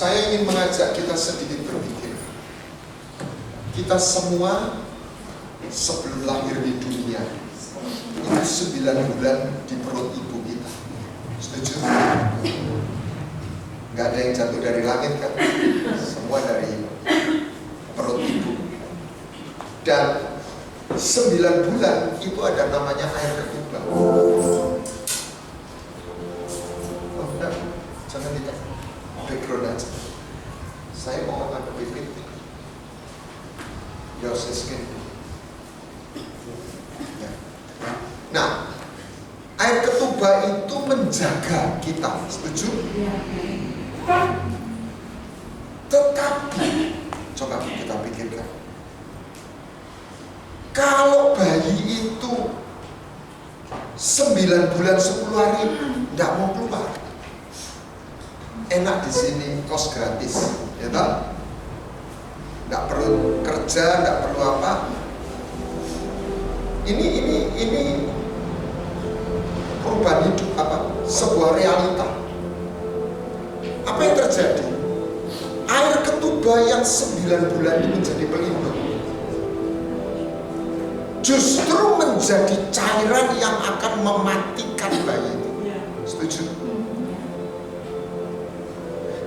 Saya ingin mengajak kita sedikit berpikir. Kita semua sebelum lahir di dunia itu 9 bulan di perut ibu kita. Setuju? Gak ada yang jatuh dari langit kan? Semua dari perut ibu. Dan 9 bulan itu ada namanya air ketuban. Oh enggak, jangan ditarik background aja. Saya mau ngomong PPT. Yours is skin. Ya. Nah, air ketuban itu menjaga kita, setuju? Tetapi coba kita pikirkan, kalau bayi itu 9 bulan 10 hari tidak mau keluar, enak di sini, kos gratis, ya tak? Tidak perlu kerja, tidak perlu apa. Ini perubahan hidup apa? Sebuah realita. Apa yang terjadi? Air ketuban yang 9 bulan ini menjadi pelindung, justru menjadi cairan yang akan mematikan bayi itu. Setuju?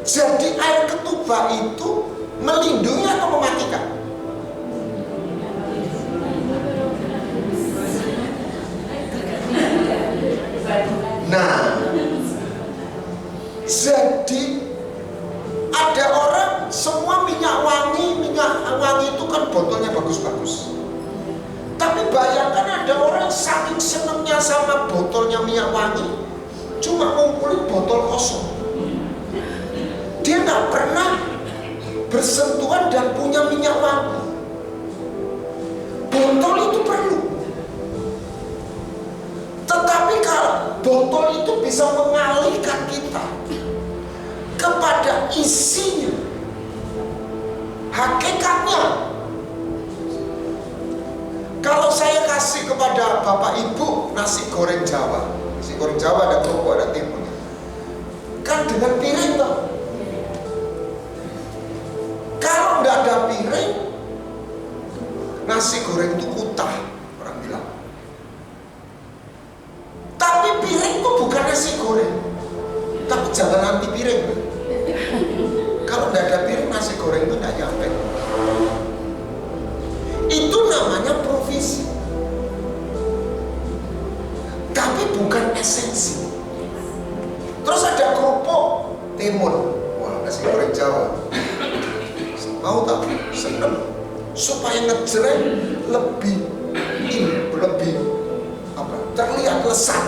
Jadi air ketuban itu melindungi atau mematikan? Nah, jadi ada orang semua minyak wangi itu kan botolnya bagus-bagus. Tapi bayangkan ada orang saking senangnya sama botolnya minyak wangi, cuma ngumpulin botol kosong. Dia nggak pernah bersentuhan dan punya minyak wangi. Botol itu perlu. Tetapi kalau botol itu bisa mengalihkan kita kepada isinya, hakikatnya. Kalau saya kasih kepada bapak ibu nasi goreng Jawa ada kerupuk, ada timunnya, kan dengan piring toh. Kalau nggak ada piring, nasi goreng itu kutah, orang bilang. Tapi piring itu bukan nasi goreng, tapi jangan anti piring. Kalau nggak ada piring, nasi goreng itu nggak nyampe. Itu namanya provisi, tapi bukan esensi. Terus ada kerupuk timun, wah nasi goreng Jawa. Mau tak? Seneng. Supaya ngejreng lebih terlihat lesat.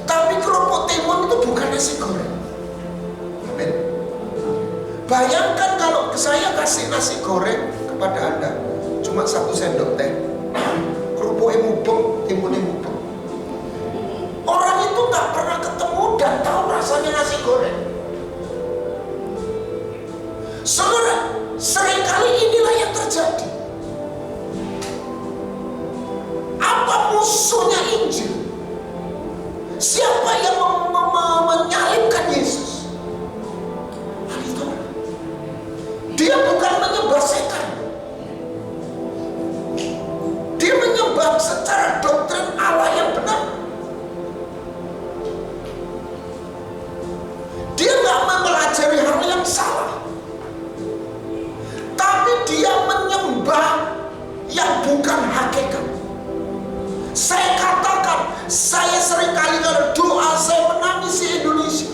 Tapi kerupuk timun itu bukan nasi goreng. Amin. Bayangkan kalau saya kasih nasi goreng kepada Anda cuma 1 sendok teh, kerupuknya mubeng, timunnya mubeng. Orang itu nggak pernah ketemu dan tahu rasanya nasi goreng. Saudara, seringkali inilah yang terjadi. Apa musuhnya Injil? Siapa yang menyalibkan Yesus? Itu. Dia bukan menyembah setan. Dia menyembah secara doktrin Allah yang benar. Dia nggak mempelajari hal yang salah. Tapi dia menyembah yang bukan hakikat. Saya katakan, saya seringkali kalau doa saya menangisi Indonesia.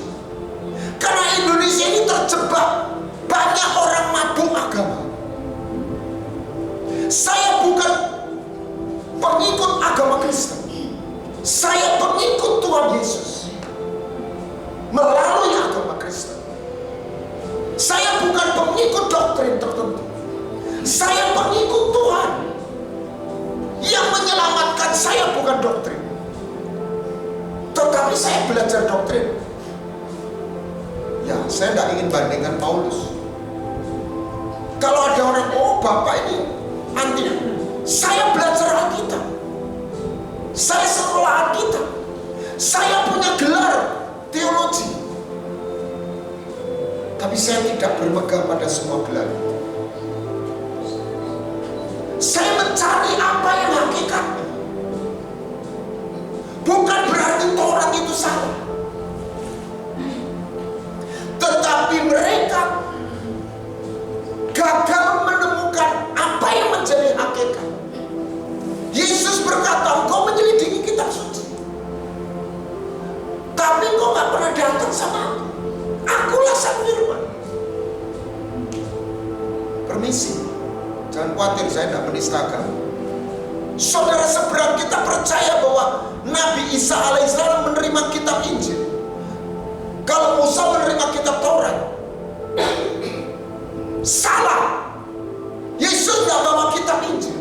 Karena Indonesia ini terjebak banyak orang mabuk agama. Saya bukan pengikut agama Kristen. Saya pengikut Tuhan Yesus melalui agama Kristen. Saya bukan pengikut doktrin tertentu. Saya pengikut Tuhan. Yang menyelamatkan saya bukan doktrin, tetapi saya belajar doktrin. Ya, saya tidak ingin bandingkan Paulus. Kalau ada orang, oh bapak ini anti, saya belajar Alkitab, saya sekolah Alkitab, saya punya gelar teologi, tapi saya Bukan berarti Taurat itu salah, tetapi mereka gagal menemukan apa yang menjadi hakikat. Yesus berkata, engkau menyelidiki kitab suci, tapi engkau gak pernah datang sama aku. Akulah sang firman. Permisi, jangan khawatir, saya tidak menista agama. Saudara seberang kita percaya bahwa Nabi Isa alaihissalam menerima kitab Injil. Kalau Musa menerima kitab Taurat, salah. Yesus tidak bawa kitab Injil.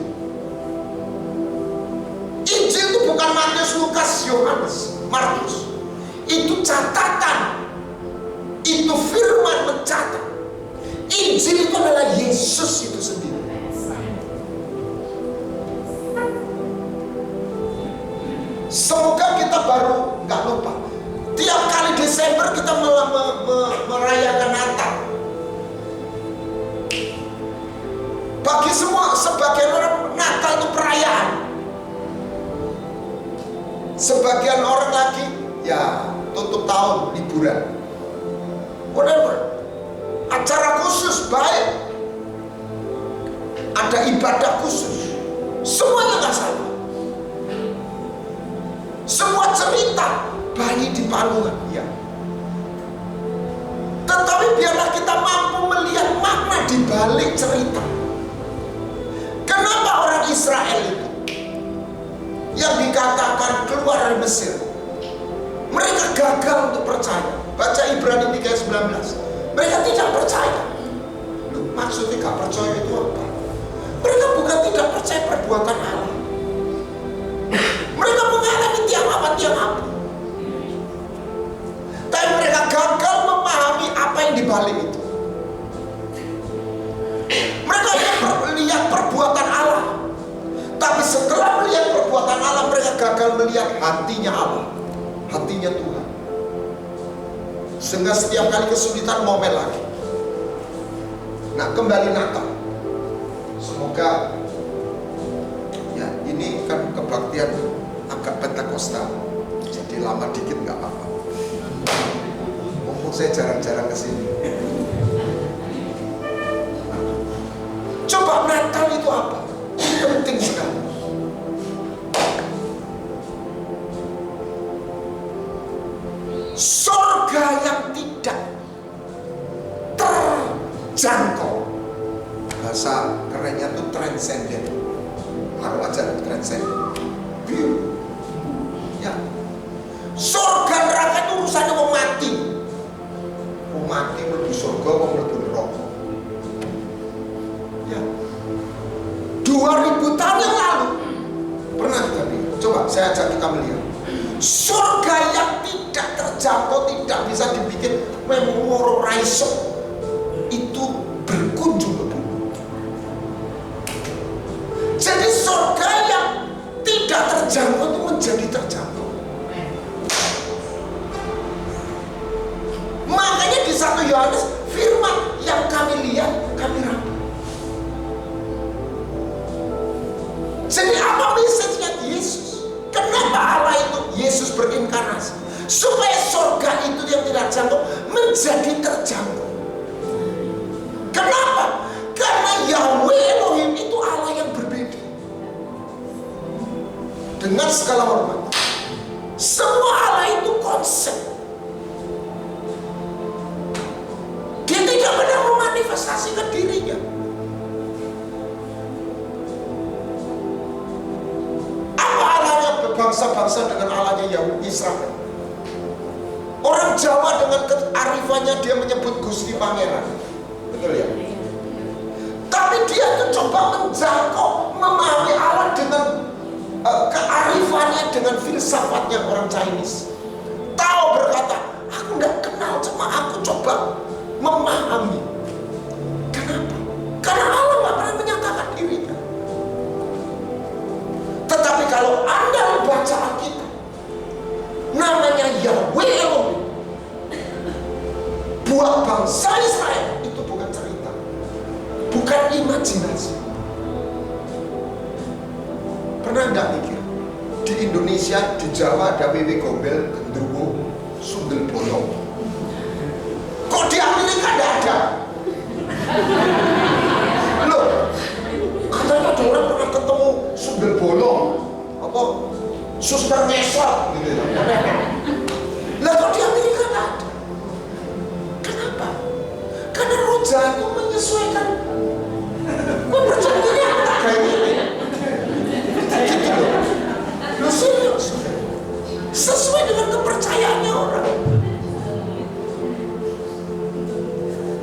Injil itu bukan Matius, Lukas, Yohanes, Markus. Itu catatan. Itu firman mencatat. Injil itu adalah Yesus itu sendiri. Semoga kita baru nggak lupa. Tiap kali Desember kita merayakan Natal. Bagi semua, sebagian orang Natal itu perayaan. Sebagian orang lagi, ya tutup tahun, liburan. Whatever. Acara khusus baik, ada ibadah khusus, semuanya nggak salah. Semua cerita bayi di palungan, ya. Tetapi biarlah kita mampu melihat makna di balik cerita. Kenapa orang Israel itu yang dikatakan keluar dari Mesir, mereka gagal untuk percaya? Baca Ibrani 3:19. Mereka tidak percaya. Loh, maksudnya gak percaya itu apa? Mereka bukan tidak percaya perbuatan Allah. Mereka mengalami tiang apa. Tapi mereka gagal memahami apa yang dibalik itu. Mereka melihat perbuatan Allah, tapi setelah melihat perbuatan Allah, mereka gagal melihat hatinya Allah, hatinya Tuhan. Sehingga setiap kali kesulitan ngomel lagi. Nah, kembali Natal. Semoga ya, ini kan kebaktian agak Pentakosta, jadi lama dikit nggak apa-apa. Mumpung saya jarang-jarang kesini. Coba Natal itu apa? Penting sekali. Surga yang tidak terjangkau. Bahasa kerennya itu transcendent. Taruh aja transcendent. Ya. Surga neraka itu urusannya mau mati. Mau mati menuju surga, mau menuju neraka. Ya. 2000 tahun yang lalu pernah kita lihat. Coba saya ajak kita melihat. Surga yang tidak terjangkau, tidak bisa dibikin memoro raiso, itu berkunjung ke bumi. Jadi surga yang tidak terjangkau itu menjadi terjangkau. Makanya di 1 Yohanes firman yang kami lihat, kami rapat. Jadi apa message-nya Yesus? Kenapa Allah itu Yesus berinkarnasi? Supaya surga itu yang tidak terjangkau menjadi terjangkau. Kenapa? Karena Yahweh Elohim itu Allah yang berbeda. Dengan segala hormat, semua Allah itu konsep. Dia tidak pernah memanifestasikan dirinya. Apa Allahnya bangsa-bangsa dengan Allahnya Yahudi Israel? Orang Jawa dengan kearifannya dia menyebut Gusti Pangeran, betul ya? Tapi dia tuh coba menjangkau, memahami Allah dengan kearifannya, dengan filsafatnya orang Chinese. Tahu berkata, aku nggak kenal, cuma aku coba memahami. Kenapa? Karena Allah nggak pernah menyatakan dirinya. Tetapi kalau Anda membaca Alkitab, namanya Yahweh Elohim, buat bangsa Israel, itu bukan cerita, bukan imajinasi. Pernah enggak mikir di Di Indonesia, di Jawa ada wewe gombel, gendruwo, sundel bolong. Kok di Amerika tidak ada? Loh, katanya ada orang pernah ketemu sundel bolong, apa suster ngesot gitu. Lah kok di Amerika tidak ada? Kenapa? Karena roh jahat itu menyesuaikan. Kok percaya apa kayak gini? Gitu loh. Lu serius? Sesuai dengan kepercayaannya orang.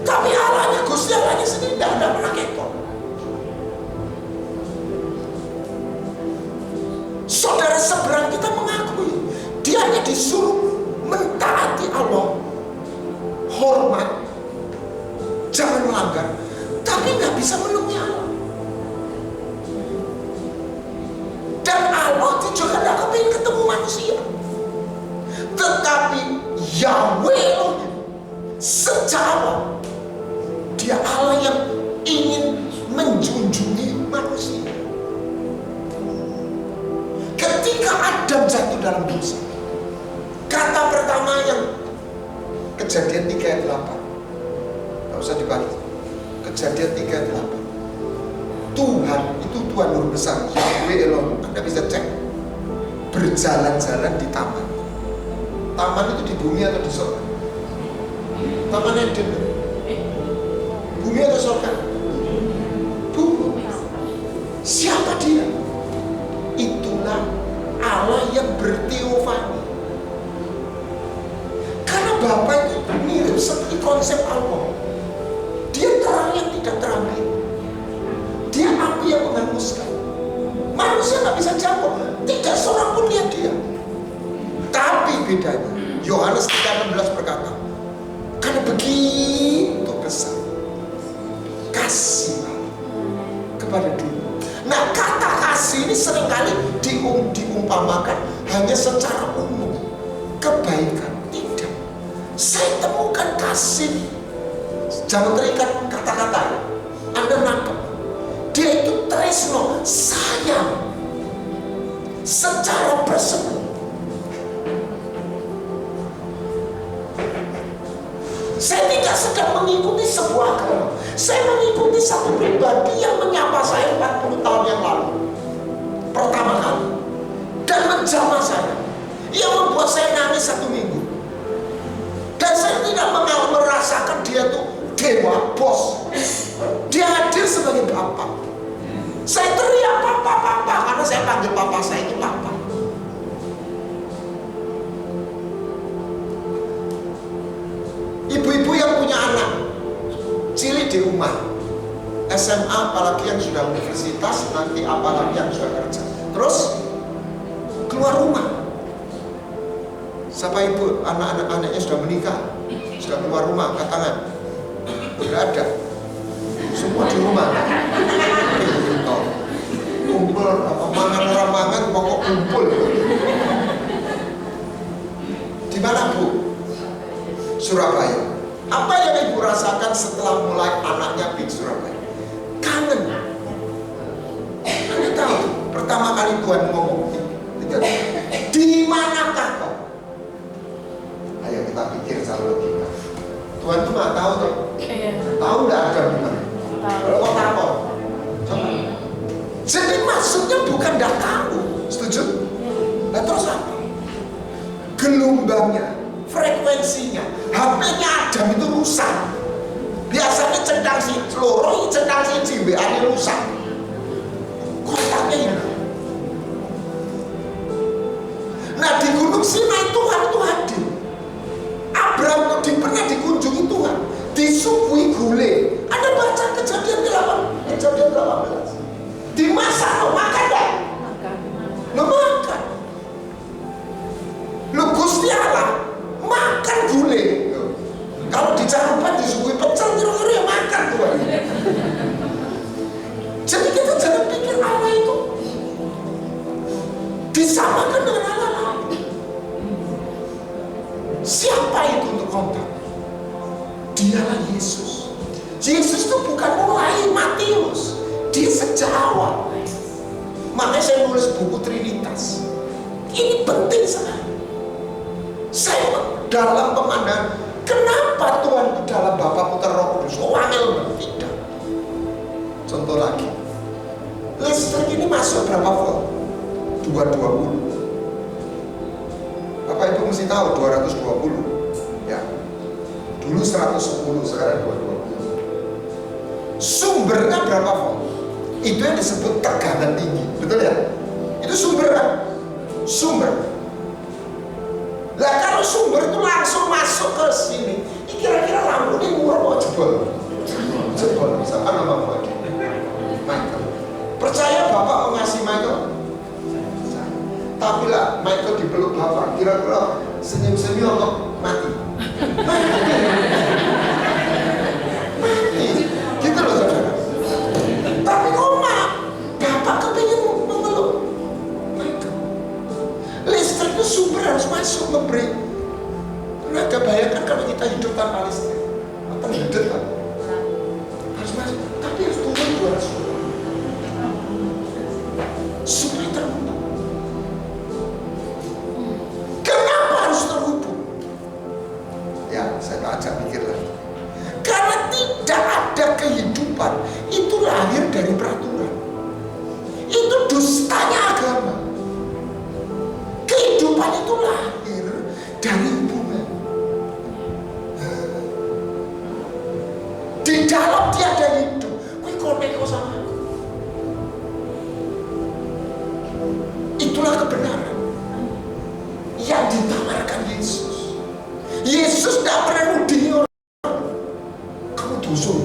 Tapi Allahnya, Gusti Allahnya sendiri tidak ada pernah kepo. Saudara seberang kita mengakui dia hanya disuruh mentaati Allah, hormat, jangan melanggar, tapi nggak bisa menemui Allah. Dan Allah juga tidak kepingin ketemu manusia. Tetapi Yahweh secara dia Allah yang ingin menjunjungi manusia. Ketika Adam jatuh dalam dosa, kata pertama yang Kejadian 3 ayat 8, nggak usah dibaca. Kejadian 3 ayat 8. Tuhan itu Tuhan Nur besar, Yahweh Elohim. Anda bisa cek, berjalan-jalan di taman. Taman itu di bumi atau di surga? Taman Eden. Bumi atau surga? Bumi. Siapa dia? Itulah Allah yang berteofani. Karena Bapa itu mirip seperti konsep Allah. Dia terang yang tidak terambil. Dia api yang menghanguskan. Manusia nggak bisa jangkau. Tidak seorang pun lihat dia. Tapi bedanya, Yohanes 3:16 berkata, karena begitu besar kasih Allah kepada dunia. Nah, kata kasih ini seringkali diumpamakan hanya secara umum, kebaikan. Tidak. Saya temukan kasih. Jangan terikat kata-kata. Anda nangkep. Dia itu tresno, sayang, secara bersemu. Saya tidak sedang mengikuti sebuah agama. Saya mengikuti satu pribadi yang menyapa saya 40 tahun yang lalu, pertama kali, dan menjamah saya, yang membuat saya nangis 1 minggu. Dan saya tidak merasakan dia tuh dewa, bos. Dia hadir sebagai bapak. Saya teriak papa, papa, karena saya panggil papa saya itu papa. Ibu-ibu yang punya anak cilik di rumah, SMA apalagi yang sudah universitas, nanti apalagi yang sudah kerja, terus keluar rumah. Siapa ibu anak-anaknya sudah menikah, sudah keluar rumah, angkat tangan. Tidak ada. Semua di rumah. Kumpul, mangan orang mangan, pokok kumpul. Di mana Bu? Surabaya. Apa yang ibu rasakan setelah mulai anaknya di Surabaya? Kangen. Anda tahu, pertama kali Tuhan ngomong, di manakah kau? Ayo kita pikir secara logika. Tuhan tuh nggak tahu tuh. Tahu nggak ada di mana? Kok takut? Coba. Jadi maksudnya bukan nggak tahu, setuju? Nah terus apa? Gelombangnya, frekuensinya, HP-nya Adam itu rusak. Biasanya centang si loro, centang si jiwa rusak. Kontaknya hilang. Nah di Gunung Sinai Tuhan itu hadir. Abraham itu pernah dikunjungi Tuhan, disuguhi gulai. Anda baca Kejadian 18. Dimasak, lo makan gak? Lo makan. Lo Gusti Allah makan gulai. Kalau di Carupan disuguhi pecel, kira-kira ya makan Tuhan. Jadi kita jangan pikir Allah itu disamakan dengan Allah lain. Siapa itu untuk kontak? Dialah Yesus. Yesus itu bukan mulai Matius, dia sejak awal. Makanya saya nulis buku Trinitas. Ini penting sekali. Saya dalam pemandangan, kenapa Tuhan di dalam Bapa, Putra, Roh Kudus? Wangel tidak. Contoh lagi, listrik ini masuk berapa volt? 220. Bapak Ibu mesti tahu 220 ya. Dulu 110, sekarang 220. Sumbernya berapa volt? Itu yang disebut tegangan tinggi, betul ya? Itu sumber kan? Sumber. Lah kalau sumber itu langsung masuk ke sini, ini kira-kira lampu ini murah mau jebol? Jebol. Siapa nama Pak? Michael. Percaya Bapak mau ngasih Michael? Tapi lah Michael dipeluk Bapak, kira-kira senyum-senyum kok mati. Mati. Gitu loh saudara. Tapi kok Bapak kepingin memeluk Michael. Listrik itu sumber harus masuk memberi tenaga. Bayangkan kalau kita hidup tanpa listrik, apa hidup kan? Harus masuk, tapi harus turun 200 supaya terhubung. Kenapa harus terhubung? Ya, saya ajak mikir lagi. Karena tidak ada kehidupan itu lahir dari peraturan. Itu dustanya agama. Kehidupan itu lahir dari hubungan. Di dalam tiada hidup, kui koneko sama aku. Itulah kebenaran yang ditawarkan Yesus. Yesus tidak pernah nuding orang. Kamu dusun.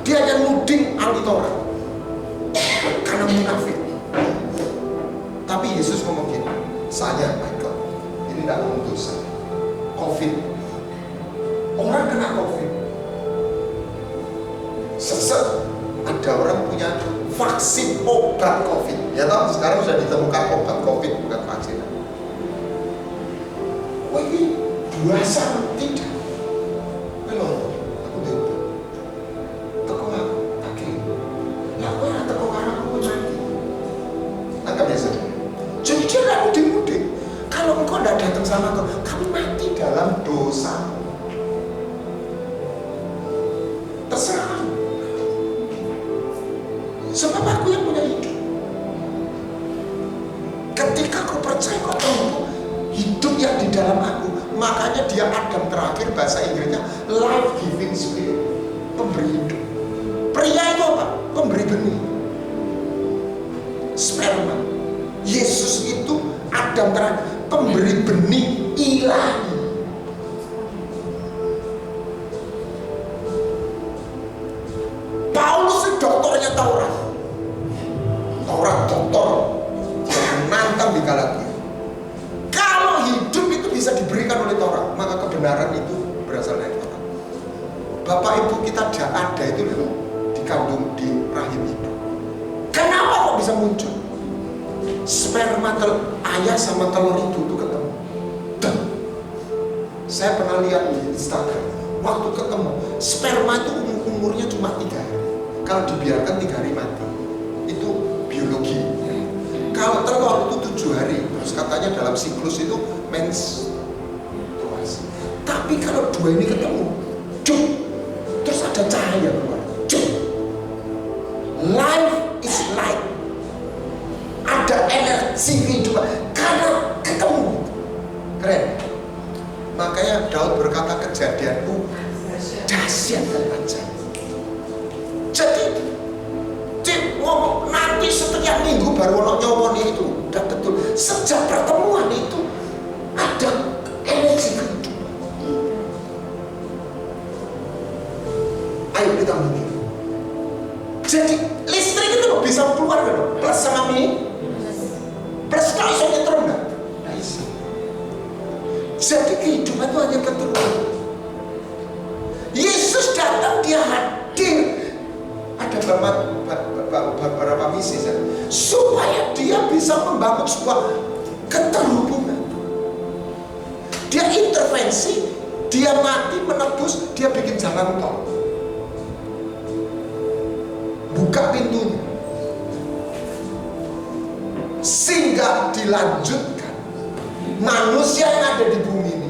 Dia hanya nuding anti Torah karena munafik. Tapi Yesus ngomong gini, saya Michael, ini tidak untuk saya. COVID, orang kena COVID, sesek. Ada orang punya vaksin obat COVID. Ya tahu sekarang sudah ditemukan obat COVID, bukan vaksin. Wah ini biasa tidak. Belum, aku tidak. Teko aku, pakai. Lah aku yang teko karena aku mati. Anggap biasa. Jadi dia nggak mudik-mudik. Kalau engkau tidak datang sama aku, kamu mati dalam dosa. Terserah. Sebab aku yang punya hidup. Ketika kau percaya kau tahu hidup yang di dalam aku, makanya dia Adam terakhir, bahasa Inggrisnya life giving spirit, pemberi hidup. Pria itu apa? Pemberi benih, sperma. Yesus itu Adam terakhir, pemberi benih ilahi. Paulus itu doktornya Taurat. Doktor nantang di Galatia. Kalau hidup itu bisa diberikan oleh Taurat, maka kebenaran itu berasal dari Taurat. Bapak Ibu kita ada itu loh, dikandung di rahim ibu. Kenapa kok bisa muncul? Sperma ayah sama telur itu ketemu. Dan saya pernah lihat di Instagram, waktu ketemu sperma itu umurnya cuma 3 hari. Kalau dibiarkan 3 hari mati. Itu biologi. Kalau telur itu 7 hari, terus katanya dalam siklus itu menstruasi. Tapi kalau 2 ini ketemu, terus ada cahaya keluar. Life is light. Ada energi kehidupan karena ketemu. Keren. Makanya Daud berkata kejadianku dahsyat dan ajaib. Jadi ngomong nanti setiap minggu baru ono nyomoni itu udah betul. Sejak pertemuan itu ada energi kehidupan. Ayo kita mikir. Jadi listrik itu bisa keluar kan? Plus sama minus. Plus kalau iso nyetrum enggak? Nah isi. Jadi kehidupan itu hanya keturunan. Yesus datang, dia hadir. Ada beberapa misi supaya dia bisa membangun sebuah keterhubungan. Dia intervensi, dia mati menebus, dia bikin jalan tol, buka pintunya. sehingga dilanjutkan manusia yang ada di bumi ini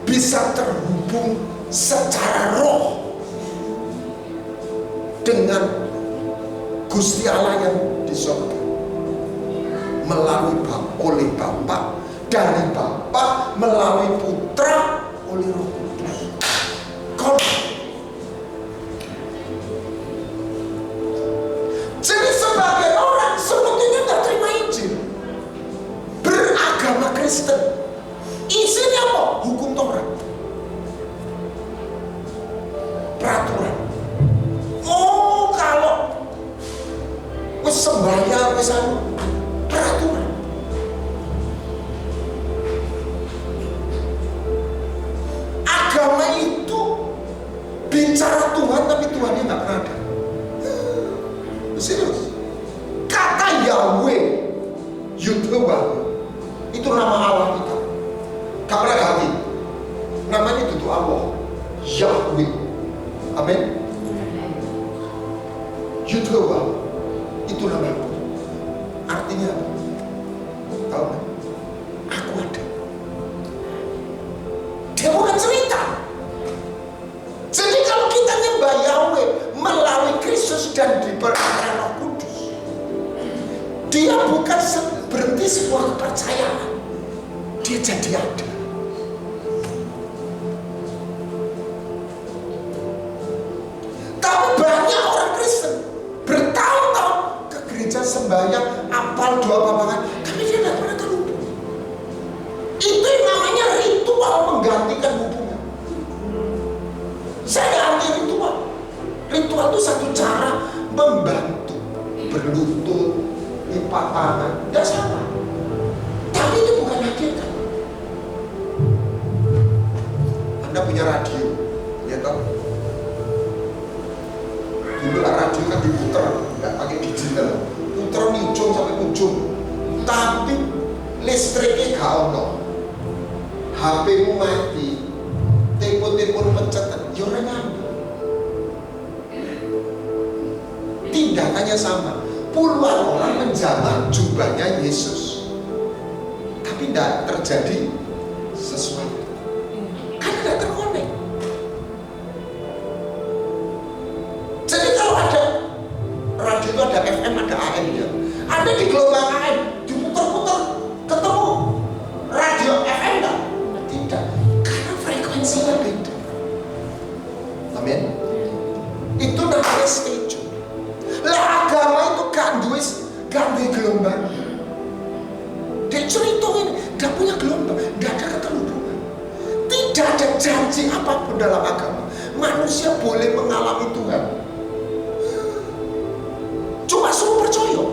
bisa terhubung secara roh dengan Gusti Allah yang di surga oleh Bapa, dari Bapa melalui Putra oleh Roh Kudus. Jadi sebagai orang sebetulnya nggak terima Injil, beragama Kristen, isinya apa? Hukum Taurat, peraturan. Oh, kalau wis sembahyang wis peraturan. Agama itu bicara Tuhan tapi Tuhannya nggak pernah ada. Serius. Kata Yahweh, Yudhawah, itu nama Allah kita. Gak pernah ganti. Namanya itu Allah, Yahweh. Amin. Yudhawah itu nama Allah. Artinya apa? Tahu kan? Aku ada. Dia bukan cerita. Jadi kalau kita nyembah Yahweh melalui Kristus dan diperoleh Roh Kudus, dia bukan berhenti sebuah kepercayaan, dia jadi ada. Tapi banyak orang Kristen bertahun-tahun ke gereja sembahyang, apal doa babangan, tapi dia tidak pernah terhubung. Itu yang namanya ritual menggantikan hubungan. Saya anti ritual. Ritual itu satu cara membantu, berlutut, lipat tangan, tidak salah. Tapi itu bukan hakikat. Anda punya radio, ya tahu? Dulu radio kan diputer, nggak pakai digital, puter nih ujung sampai ujung. Tapi listriknya gak ono, HP-mu mati, telepon pencetan, ya orang nyambung. Tindakannya sama. Puluhan orang menjamak jubahnya Yesus, tapi tidak terjadi sesuatu karena tidak terkonek. Jadi kalau ada radio itu ada FM, ada AM ya. Ada di gelombang AM diputar-putar ketemu radio FM enggak? Tidak, karena frekuensinya beda. Amin. Itu namanya stage. Lah agama itu gak duwe gelombang. Dia cerita ini gak punya gelombang, gak ada keterhubungan. Tidak ada janji apapun dalam agama. Manusia boleh mengalami Tuhan, cuma suruh percaya.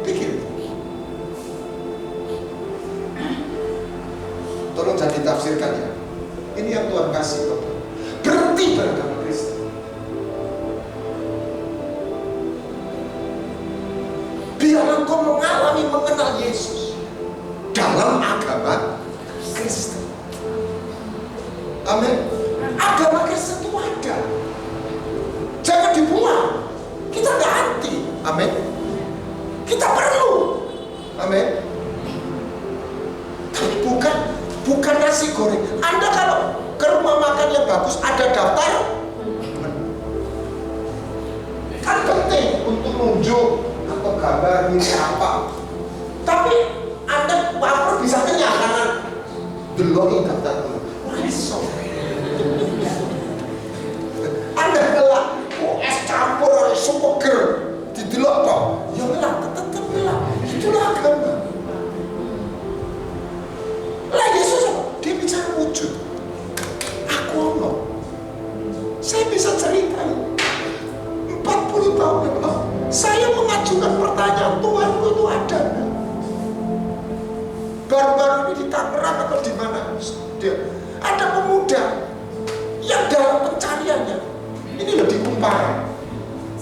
Pikir. Tolong jangan ditafsirkan ya. Ini yang Tuhan kasih Bapak. Berhenti beragama Kristen. Biar engkau mengenal Yesus dalam agama Kristen. Amin. Agama Kristen itu ada, jangan dibuang. Kita nggak anti. Amin. Kita perlu. Amin. Tapi bukan nasi goreng. Anda kalau ke rumah makan yang bagus ada daftar, kan penting untuk nunjuk atau gambar ini apa. Tapi Anda lapar bisa kenyang karena delok daftar dulu. Anda gelap, es campur sup seger, didelok kok, ya gelap, tetap gelap. Itulah agama. Lah Yesus dia bicara wujud. Aku ono. Saya bisa ceritain 40 tahun yang lalu saya mengajukan pertanyaan, Tuhanku itu ada enggak? Baru-baru ini di Tangerang atau di mana dia ada pemuda yang dalam pencariannya ini loh di Kumparan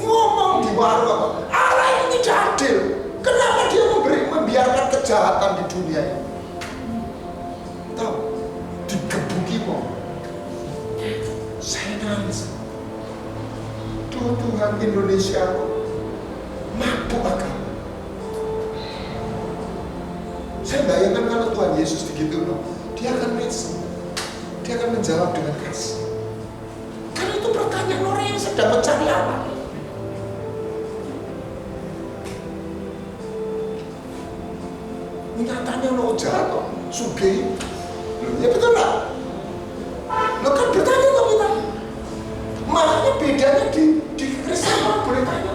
ngomong di warung, Allah yang tidak adil. Kenapa dia membiarkan kejahatan di dunia ini? Tahu, digebuki mau. Saya nangis. Tuhan Indonesia mabuk Saya bayangkan kalau Tuhan Yesus begitu, dia akan respon, dia akan menjawab dengan kasih. Karena itu pertanyaan orang yang sedang mencari apa. Nyatanya lo jahat kok, sugih. Ya betul lah. Lo kan bertanya kok kita. Makanya bedanya di Kristen orang boleh tanya.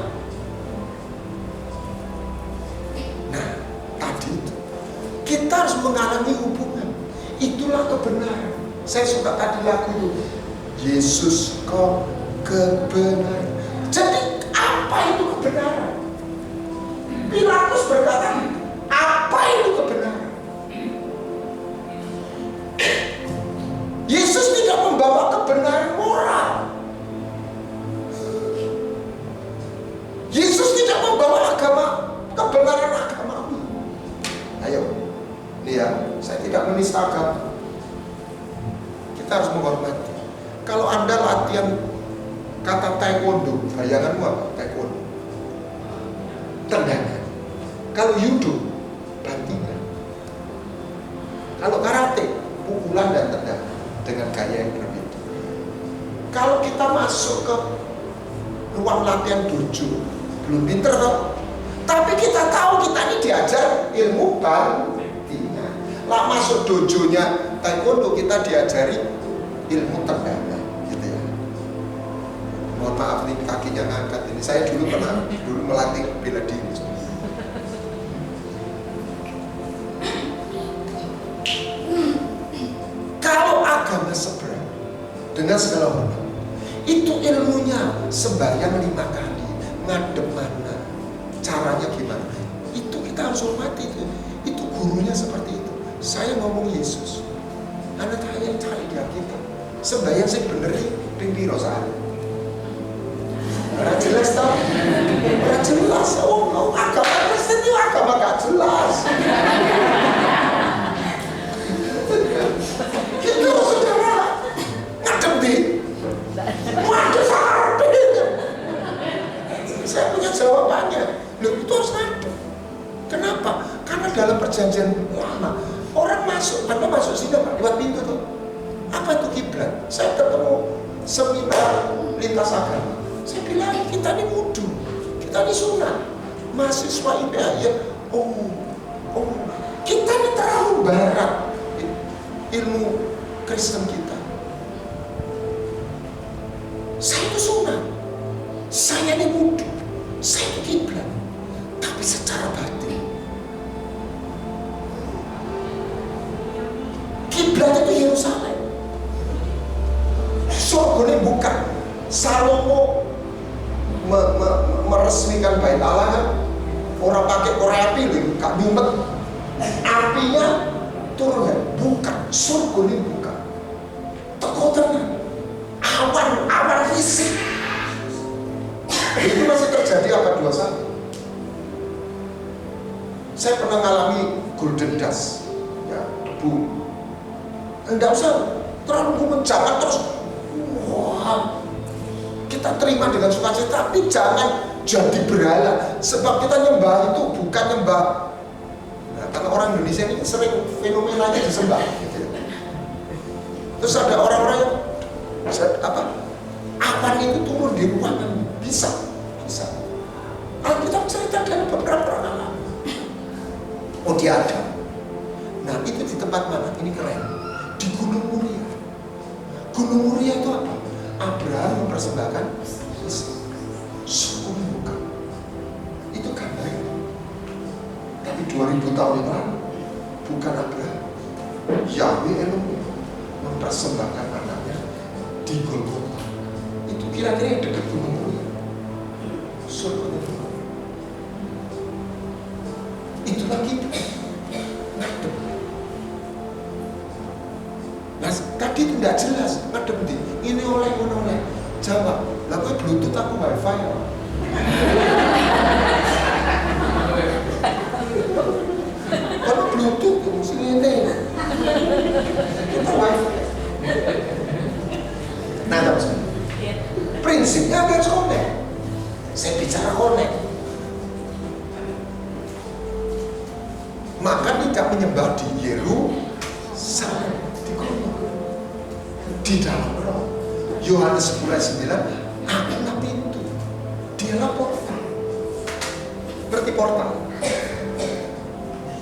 Nah, tadi itu kita harus mengalami hubungan. Itulah kebenaran. Saya suka tadi lagu itu. Yesus kau kebenaran. Jadi apa itu kebenaran? Pilatus berkata, apa itu kebenaran? Yesus tidak membawa kebenaran moral. Yesus tidak membawa kebenaran agamawi. Ayo, ini ya, saya tidak menista agama. Kita harus menghormati. Kalau Anda latihan kata taekwondo, bayanganmu apa? Taekwondo, tendangan. Kalau judo, bantingan. Kalau karate, pukulan dan tendangan dengan gaya yang berbeda. Kalau kita masuk ke ruang latihan dojo, belum pinter toh, tapi kita tahu kita ini diajar ilmu bantingan. Lah masuk dojonya taekwondo kita diajari ilmu tendangan, gitu ya. Mohon maaf nih kakinya ngangkat ini. Saya dulu pernah melatih bela diri. Kalau agama seberang dengan segala hormat, itu ilmunya sembahyang 5 kali, ngadep mana, caranya gimana, itu kita harus hormati itu gurunya seperti itu. Saya ngomong Yesus, anak yang cari dia kita sembahyang sing bener ping piro sehari. Ora jelas toh? Ora jelas. Oh, agama Kristen itu agama gak jelas. Gitu saudara, ngadep di waduh sampai. Saya punya jawabannya. Loh, itu harus ngadep. Kenapa? Karena dalam perjanjian lama orang masuk, Anda masuk sini Pak, lewat pintu tuh. Apa itu kiblat? Saya ketemu seminar lintas agama. Saya bilang kita ini wudu, kita ini sunat. Mahasiswa IPA ya, kita ini terlalu barat ilmu Kristen kita. Saya itu sunat, saya ini wudu, saya itu kiblat, tapi secara batin. Kiblat itu Yerusalem. Surganya bukan. Salomo meresmikan bait Allah kan, orang pakai korek api lho, gak nyumet. Apinya turun kan? Bukan. Surganya bukan. Teko tenan. Awan fisik. Itu masih terjadi abad 21. Saya pernah ngalami golden dust, ya, debu. Enggak usah terlalu menjangan terus. Wah, kita terima dengan sukacita, tapi jangan jadi berhala. Sebab kita nyembah itu bukan nyembah. Nah, karena orang Indonesia ini sering fenomenanya disembah. Gitu. Terus ada orang-orang yang awan itu turun di ruangan, bisa. Alkitab cerita dari beberapa orang. Oh dia ada. Nah itu di tempat mana? Ini keren. Di Gunung Muria. Gunung Muria itu apa? Abraham mempersembahkan suku muka. Itu gambar. Tapi 2000 tahun yang lalu bukan Abraham, Yahweh Elohim mempersembahkan anaknya di Golgota. Itu kira-kira yang dekat Gunung Muria. Surga itu. Itulah kita. Ngadep. Nah, tadi itu tidak jelas. Ngadep di. Ini oleh. Jawab. Lah gue Bluetooth aku wifi ya. Kalau Bluetooth itu mesti ini. Kita wifi. Nah, prinsipnya harus connect. Saya bicara connect. maka tidak menyembah di Yerusalem, di dalam roh. Yohanes 10:9, akulah pintu, dialah portal. Berarti portal.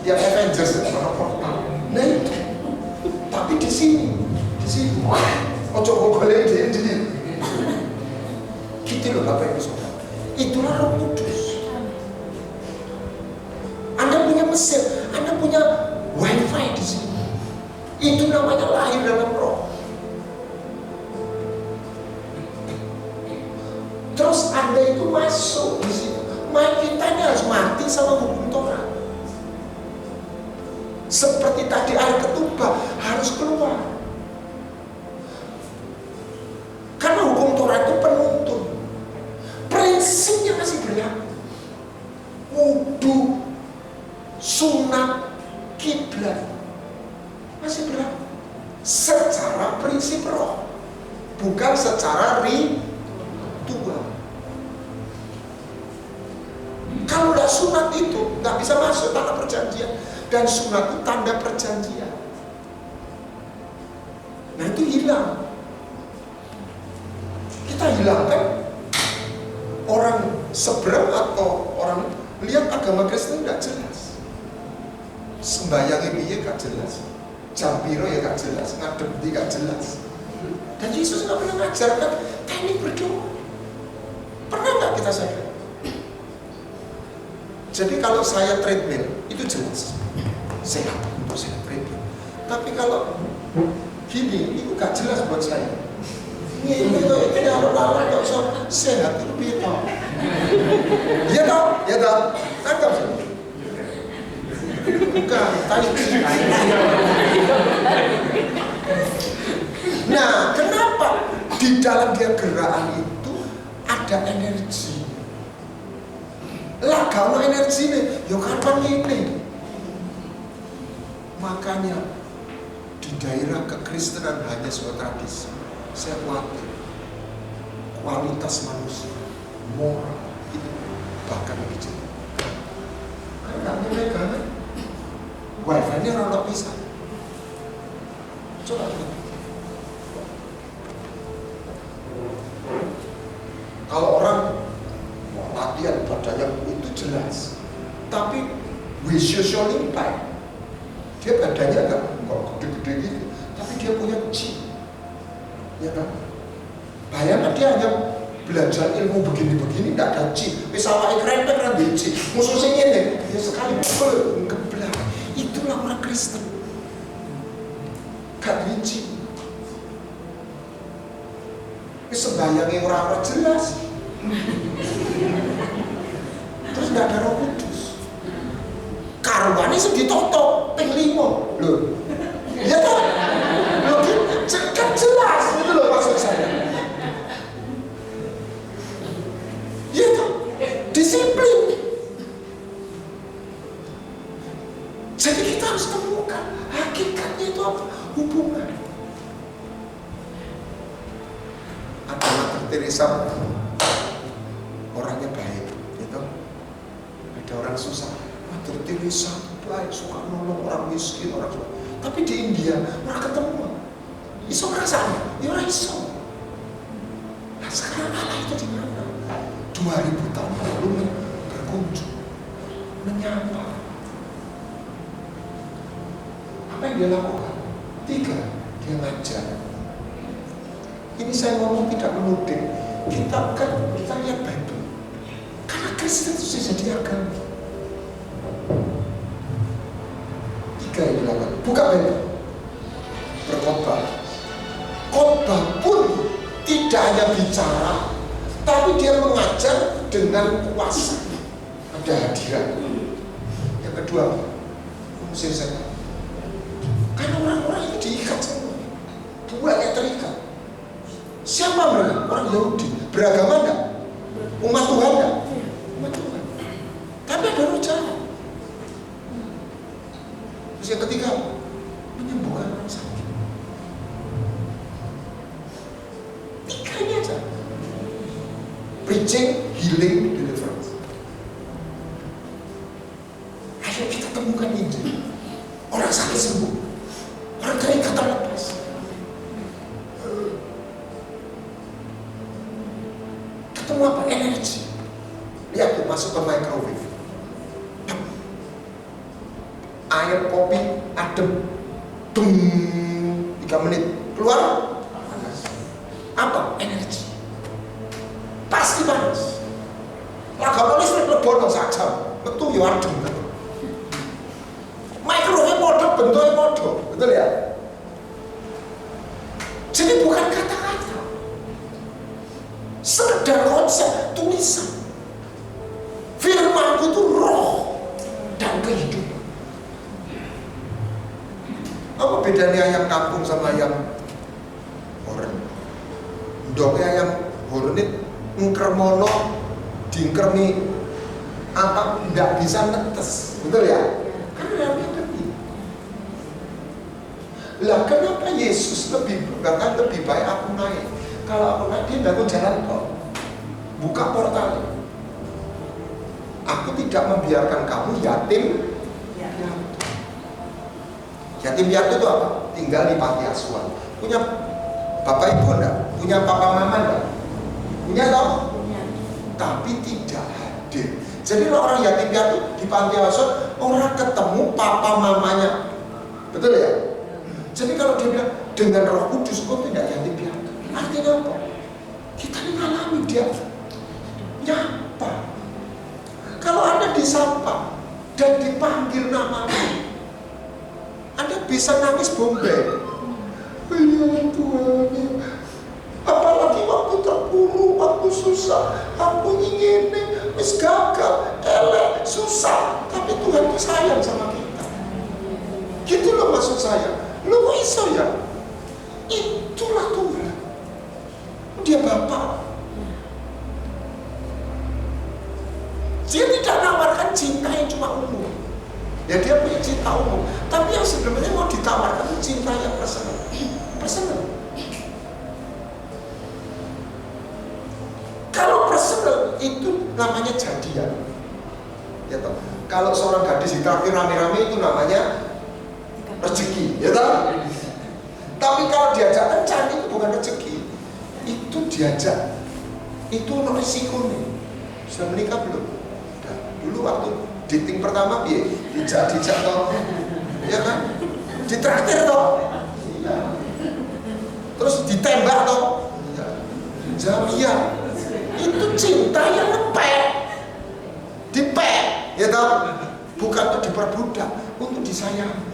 Yang Avengers itu portal. Nah itu. Tapi di sini. Ojo boleh di sini. Gitu loh Bapak Ibu Saudara. Itulah Roh Kudus. Anda punya mesin, Anda punya wifi di sini. Itu namanya lahir dalam roh. Terus Anda itu masuk di sini. Kita ini harus mati sama hukum Taurat. Seperti tadi air ketupat harus keluar. Karena hukum Taurat itu penuntun. Prinsipnya masih berlaku. Wudu, sunat, kiblat masih berlaku. Secara prinsip roh, bukan secara ritual. Kalau tidak sunat itu nggak bisa masuk tanah perjanjian. Dan sunat itu tanda perjanjian. Nah itu hilang. Kita hilangkan. Orang seberang atau orang lihat agama Kristen tidak jelas. Sembahyang ini ya gak jelas, jam piro ya gak jelas, ngadep di gak jelas. Dan Yesus nggak pernah ngajarkan teknik berdoa. Pernah nggak kita sadar? Jadi kalau saya treadmill itu jelas sehat untuk saya treadmill. Tapi kalau gini itu gak jelas buat saya. Ini lalu-lalu gak usah sehat itu beda. Iya tau? Ya tau? Tangkap sih. Bukan, tai chi. Nah, kenapa di dalam dia gerakan itu ada energi? Lah kalau energi nih, yo kapan ini? Makanya di daerah kekristenan hanya sebuah tradisi. Saya khawatir kualitas manusia, moral itu bahkan lebih jelek. Karena mereka wifi-nya orang pisah. Coba. Kalau orang latihan badannya itu jelas, tapi we social impact, dia badannya enggak gede-gede gitu, tapi dia punya chi. Ya kan? Bayangkan dia hanya belajar ilmu begini-begini, tidak ada chi. Misalnya keren-keren kan dia chi. Musuhnya ini, dia sekali pukul, ngeblak. Itulah orang Kristen. Gak benci. Sembayangnya orang-orang jelas. Terus gak ada Roh Kudus. Karuannya sedih totok, ping 5. Loh. Ya toh? Loh kan jelas itu loh maksud saya. Ya toh? Disiplin. Jadi kita harus temukan hakikatnya itu apa? Hubungan. Ada Mother Teresa, orangnya baik, gitu. Ada orang susah. Mother Teresa baik, suka nolong orang miskin, orang susah. Tapi di India orang ketemu, iso ngerasanya, ya orang iso. Nah sekarang Allah itu di mana? 2000 tahun lalu berkunjung, menyapa. Apa yang dia lakukan? 3, dia ngajar. Ini saya ngomong tidak menuding. Kita lihat Bible. Karena Kristen itu sudah jadi agama. 3 yang dilakukan. Buka Bible. Berkhotbah. Khotbah pun tidak hanya bicara, tapi dia mengajar dengan kuasa. Ada hadirat. Yang kedua, mengusir setan. Karena orang-orang itu diikat semua. Buahnya terikat. Siapa mereka? Orang Yahudi. Beragama enggak? Umat Tuhan enggak? Umat Tuhan. Tapi ada roh jahat. Terus yang ketiga, menyembuhkan orang sakit. 3 aja. Preaching, healing, deliverance. Ayo kita temukan Injil. Orang sakit sembuh, orang terikat terlepas. Ketemu apa? Energi. Lihat tuh, masuk ke microwave. Air kopi adem, 3 menit keluar panas. Apa? Energi. Pasti panas. Lagam listrik lebono sajam, betul ya adem. Microwave model bentuknya model, betul ya? Jadi bukan kata-kata, sekedar konsep tulisan. Firmanku itu roh dan kehidupan. Apa bedanya ayam kampung sama ayam horen? Ndoknya ayam horen itu ngkermono dingkermi apa tidak bisa netes, betul ya? Karena lah kenapa Yesus bahkan lebih baik aku naik? Kalau aku naik dia bangun jalan tol, buka portal. Aku tidak membiarkan kamu yatim. Yatim piatu itu apa? Tinggal di panti asuhan. Punya bapak ibu enggak? Punya papa mama enggak? Punya toh? Punya. Tapi tidak hadir. Jadi orang yatim piatu di panti asuhan, orang ketemu papa mamanya. Betul ya? Jadi kalau dia bilang dengan Roh Kudus kok tidak yatim piatu, artinya apa? Kita ini ngalami dia nyapa. Kalau Anda disapa dan dipanggil namanya, Anda bisa nangis bombay. Ya Tuhan, apalagi waktu terpuruk, waktu susah, aku ingin wis gagal, elek, susah, tapi Tuhan itu sayang sama kita. Gitu loh maksud saya. Lu kok iso ya? Itulah Tuhan. Dia Bapa. Dia tidak nawarkan cinta yang cuma umum. Ya dia punya cinta umum, tapi yang sebenarnya mau ditawarkan cinta yang personal. Personal. Kalau personal itu namanya jadian. Ya toh. Kalau seorang gadis ditraktir rame-rame itu namanya rezeki, ya toh? Tapi kalau diajak kencan itu bukan rezeki. Itu diajak. Itu risiko nih. Sudah menikah belum? Udah. Dulu waktu dating pertama piye? Dijak toh. Ya kan? Ditraktir toh. Iya. Terus ditembak toh. Iya. Jamiah. Itu cinta yang ngepek. Dipek, ya toh? Bukan untuk diperbudak, untuk disayangi.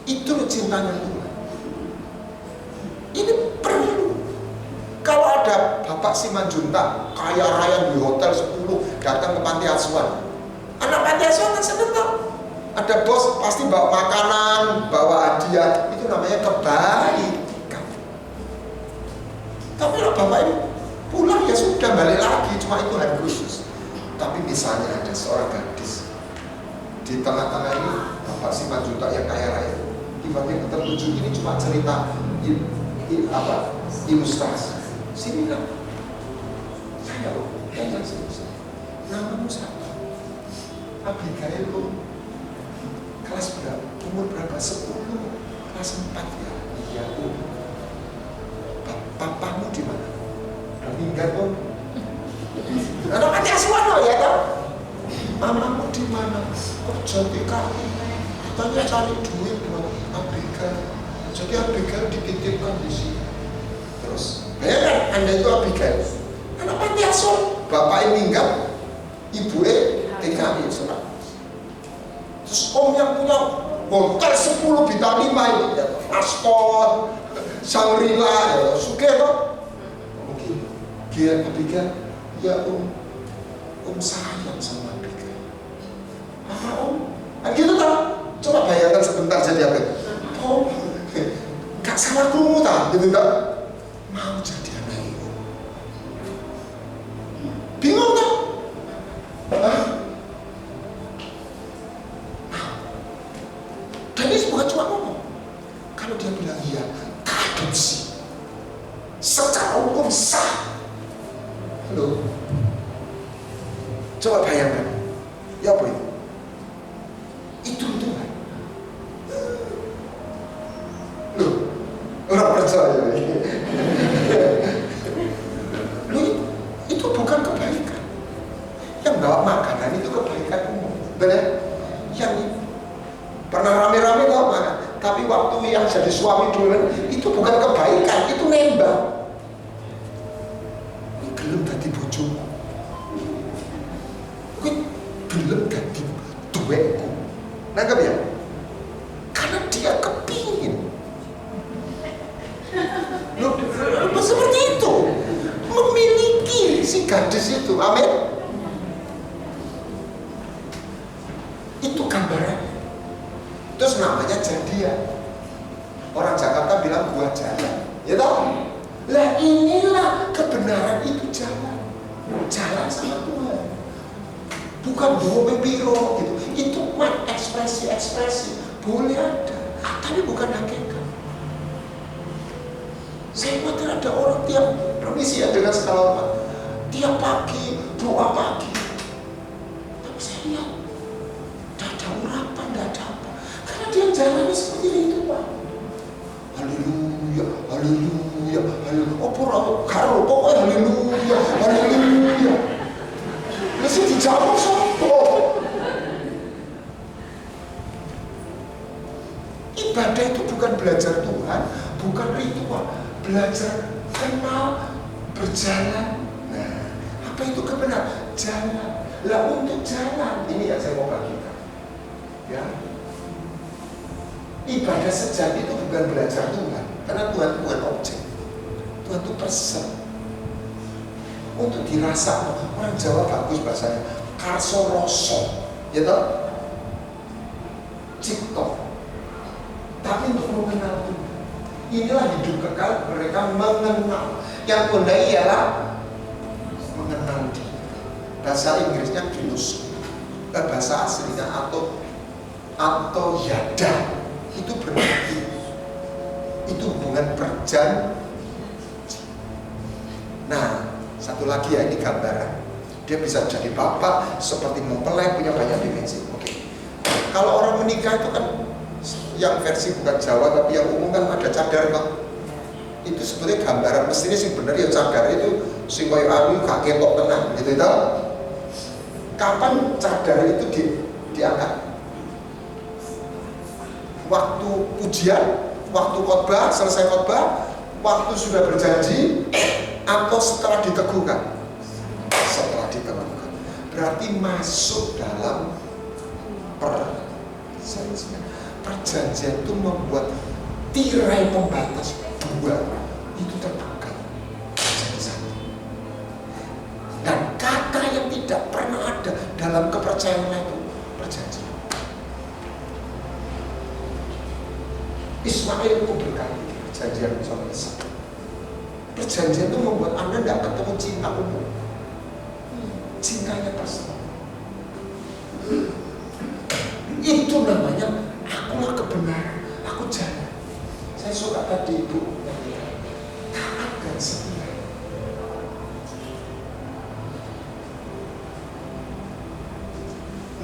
Itu cintanya Tuhan. Ini perlu. Kalau ada Bapak Simanjuntak kaya raya di hotel 10 datang ke panti asuhan, anak panti asuhan kan seneng toh. Ada bos pasti bawa makanan, bawa hadiah, itu namanya kebaikan. Tapi kalau Bapak ini pulang ya sudah, balik lagi, cuma itu hari khusus. Tapi misalnya ada seorang gadis di tengah-tengah ini Bapak Simanjuntak yang kaya raya, tiba-tiba tertuju ini cuma cerita ilustrasi. Sini lah, saya loh, jangan serius. Namamu siapa? Abigail lo. Kelas berapa? Umur berapa? 10, kelas 4 ya. Iya tuh. Papamu di mana? Udah meninggal pun. Anak panti asuhan loh ya toh. Mamamu di mana? Kerja di kali. Katanya cari duit buat Abigail. Jadi Abigail dititipkan di sini. Terus, bayangkan Anda itu Abigail. Anak panti asuhan. Bapaknya meninggal, ibunya TKI surat. Terus om yang punya hotel 10 bintang 5 ini, ya, Aston, Shangri-La, ya, Suge toh. Mungkin dia Abigail, ya om sayang sama Abigail. Om, kan gitu toh. Coba bayangkan sebentar jadi Abigail. Om, gak salah krungu tak, gitu tak? Mau jadi anak ibu. Bingung tak? Dan ini bukan cuma ngomong. Kalau dia bilang iya, adopsi secara hukum sah. Loh, coba bayangkan. Ya apa itu? Itu Tuhan. Loh, orang percaya ini. Loh, itu bukan kebaikan. Yang bawa makanan itu kebaikan umum. Benar? Yang pernah rame-rame bawa makan, tapi waktu yang jadi suami dulu itu bukan kebaikan, itu nembak. Ini gelem dadi bojoku. Kuwi gelem dadi duweku. Nangkep ya? Karena dia kepingin. Loh, seperti itu. Memiliki si gadis itu. Amin. Itu gambaran. Terus namanya jadian. Orang Jakarta bilang buah jalan. Ya toh? Lah inilah kebenaran itu jalan. Jalan sama Tuhan. Bukan bohong piro gitu. Itu mah ekspresi-ekspresi. Boleh ada, tapi bukan hakikat. Saya khawatir ada orang tiap permisi ya dengan segala hormat. Tiap pagi doa pagi. Tapi saya lihat dia jalannya seperti itu, Pak. Haleluya, haleluya, haleluya. Oh, karo pokoknya haleluya, haleluya. Mesti dijawab sopo. Ibadah itu bukan belajar Tuhan, bukan ritual, belajar kenal, berjalan. Nah, apa itu kebenaran? Jalan. Lah untuk jalan ini yang saya mau bagikan. Ya. Ibadah sejati itu bukan belajar Tuhan, karena Tuhan bukan objek. Tuhan itu person. Untuk dirasa, orang Jawa bagus bahasanya, karso roso, ya toh? Cipto. Tapi untuk mengenal Tuhan, inilah hidup kekal, mereka mengenal. Yang Bunda ialah mengenal Dia. Bahasa Inggrisnya gnos, bahasa aslinya atau yada. Itu berarti itu hubungan berjanji. Nah, satu lagi ya, ini gambaran. Dia bisa jadi bapak seperti mempelai, punya banyak dimensi. Oke. Kalau orang menikah itu kan yang versi bukan Jawa tapi yang umum kan ada cadar Pak. Itu sebetulnya gambaran, mestinya sih bener ya cadar itu sing koyo anu gak ketok tenan gitu itu. Kapan cadar itu diangkat? Waktu pujian, waktu khotbah, selesai khotbah, waktu sudah berjanji, atau setelah diteguhkan? Setelah diteguhkan. Berarti masuk dalam perjanjian. Perjanjian itu membuat tirai pembatas dua itu terbuka jadi satu. Dan kata yang tidak pernah ada dalam kepercayaan itu perjanjian. Ismail itu berkali perjanjian sama Ishak. Perjanjian itu membuat Anda tidak ketemu cinta umum. Cintanya personal. Itu namanya akulah kebenaran, aku jalan. Saya suka tadi Ibu taat dan setia.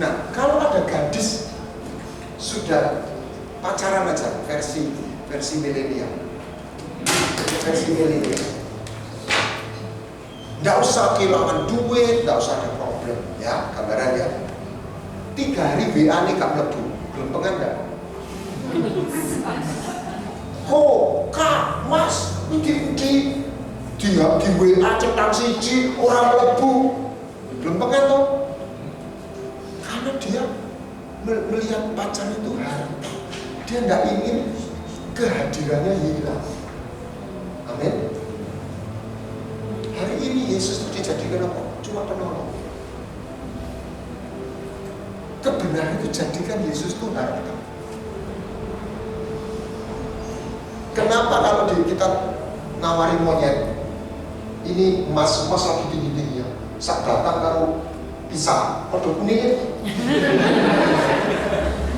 Nah, kalau ada gadis sudah pacaran aja, versi milenial. Versi milenial. Nggak usah kehilangan duit, nggak usah ada problem, ya gambaran ya. 3 hari WA nih gak mlebu, gelempengan nggak? Kak, Mas, di WA centang siji orang mlebu, gelempengan toh? Karena dia melihat pacar itu harta. Dia tidak ingin kehadirannya hilang. Amin. Hari ini Yesus itu dijadikan apa? Cuma penolong. Kebenaran itu jadikan Yesus itu harta. Kenapa kalau kita nawari monyet, ini emas lagi tinggi-tinggi ya, sak datang kalau pisang, kode kuning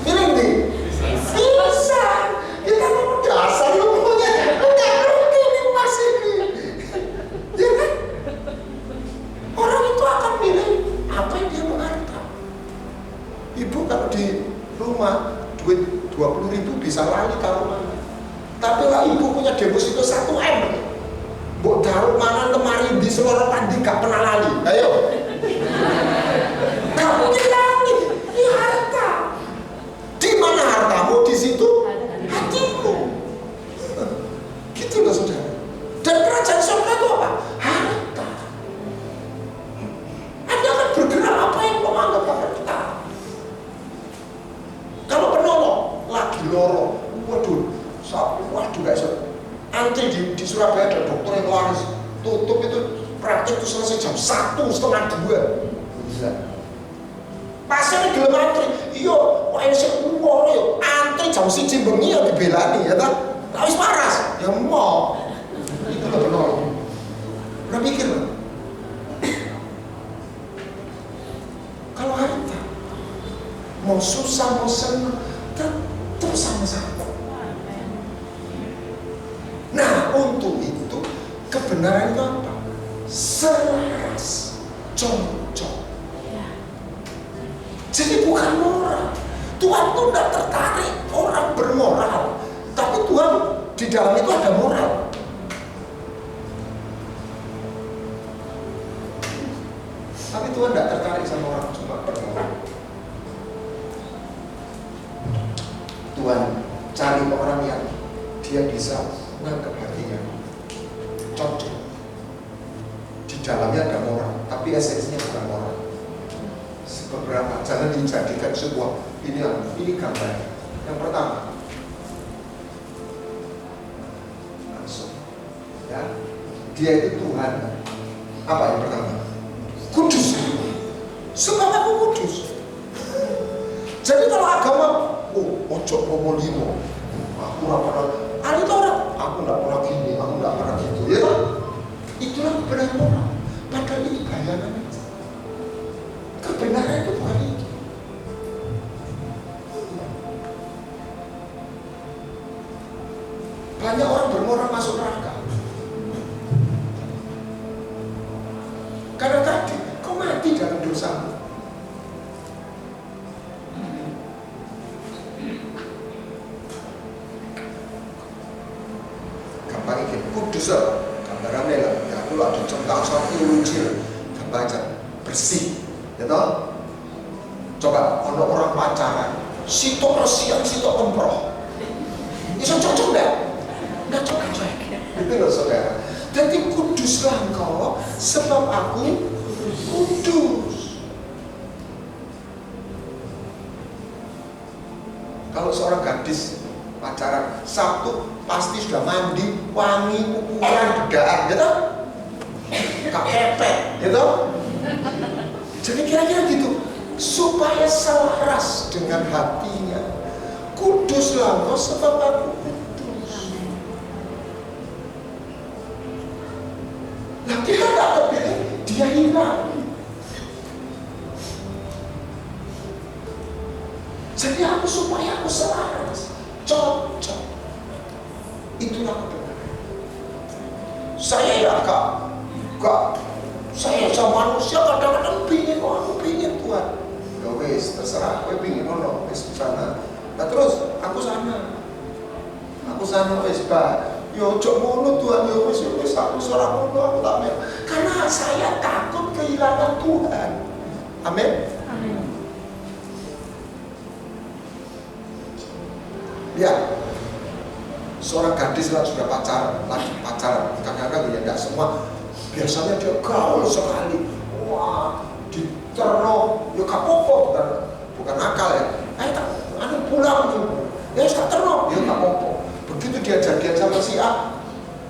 ini nih. Bisa, kita mau dasar lu punya, enggak ngerti nih mas ini, ya kan? Orang itu akan milih apa yang dia mau harta. Ibu kalau di rumah, duit 20.000 bisa lali taruh mana. Tapi lah ibu punya deposito 1 M, mbok taruh mana lemari di seluruh pandi gak pernah lali. Ayo, kamu hilangin ini harta. Di mana hartamu, di situ hatimu. Gitu loh saudara. Dan kerajaan surga itu apa? Harta. Anda akan bergerak apa yang kamu anggap harta. Kalau penolong lagi loro, waduh gak bisa. Antri di Surabaya ada dokter yang laris, tutup itu praktik itu selesai jam 1:30, 2. Gila. Pasiennya gelem antri, iya, kok esek umur ya, antri jam 1 bengi ya dibelani ya tak? Tak wis paras, ya mau. Itu gak penolong. Udah mikir loh. Kalau harta, mau susah mau senang, tetap sama-sama. Nah, untuk itu kebenaran itu apa? Selaras, cocok. Jadi bukan moral. Tuhan itu tidak tertarik orang bermoral, tapi Tuhan di dalam itu ada moral. Tapi Tuhan tidak tertarik sama orang cuma bermoral. Tuhan cari orang yang dia bisa menganggap hatinya cocok. Di dalamnya ada moral, tapi esensinya bukan moral. Beberapa jangan dijadikan sebuah ini gambar. Yang pertama, langsung, ya, dia itu Tuhan. Apa yang pertama? Kudus. Sebab aku kudus. Jadi kalau agama, ojo promo limo, aku rapor. Ada orang, aku nggak pernah gini, aku nggak pernah gitu, ya. Itulah kebenaran moral. Padahal ini bayangan. Kebenaran itu bukan itu. Banyak orang bermoral masuk neraka. Karena tadi kau mati dalam dosamu. Gampang ini kudus lah. Gambarannya lah. Ya dulu ada centang satu lucu. Gampang bersih. Ya toh? Coba ono orang pacaran, sitok resian, sitok kemproh. Bisa cocok enggak? Enggak cocok. Itu loh saudara. Jadi kuduslah engkau sebab aku kudus. Kalau seorang gadis pacaran, Sabtu pasti sudah mandi, wangi, ukuran, dedaan, ya toh? Gak pepet, ya toh? Jadi kira-kira gitu, supaya selaras dengan hatinya. Kuduslah engkau sebab aku kudus. Nah kita tak kepilih, dia hilang. Jadi aku supaya aku selaras, cocok. Itulah kebenaran. Saya ya gak saya sama manusia kadang-kadang pingin, aku pingin Tuhan. Ya wes, terserah, aku pingin wes sana. Nah terus, aku sana wes Pak. Yo cok ngono Tuhan, yo wes aku seorang ngono, aku tak mau. Karena saya takut kehilangan Tuhan. Amin. Amin. Ya, seorang gadis lah sudah pacaran, kadang-kadang ya enggak semua. Biasanya dia gaul sekali, wah, diterno, ya kapopo, bukan akal ya. Pulang tuh, ya tak terno, ya kapopo. Begitu dia jadian sama si A,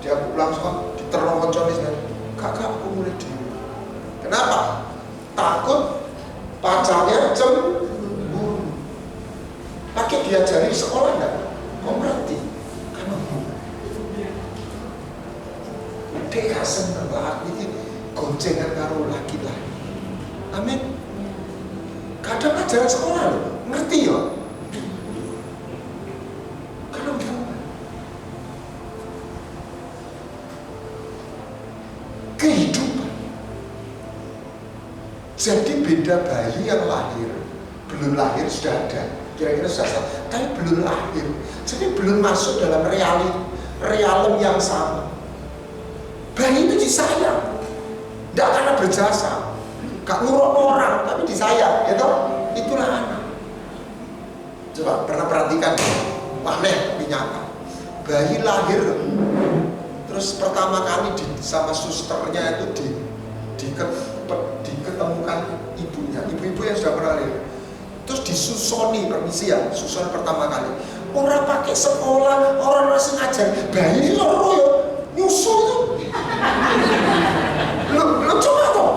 dia pulang suka diterno konconis kan, kakak aku mulai diri. Kenapa? Takut pacarnya cemburu. Pakai diajari di sekolah enggak? Kau berarti? Dia seneng lah, ini goncengan karo laki-laki. Amin. Kadang ajaran sekolah loh, ngerti ya? Karena bukan kehidupan. Jadi beda bayi yang lahir, belum lahir sudah ada, kira-kira sudah sah, tapi belum lahir, jadi belum masuk dalam realem yang sama. Bayi itu disayang, tidak karena berjasa, gak ngurut orang, tapi disayang, gitu. Itulah anak. Coba pernah perhatikan, aneh tapi nyata. Bayi lahir, terus pertama kali sama susternya itu diketemukan ibunya, ibu-ibu yang sudah pernah lahir. Terus disusoni, permisi ya, susun pertama kali. Orang pakai sekolah, orang masih ngajar, bayi ini loro ya, nyusul tuh. Lo coba toh.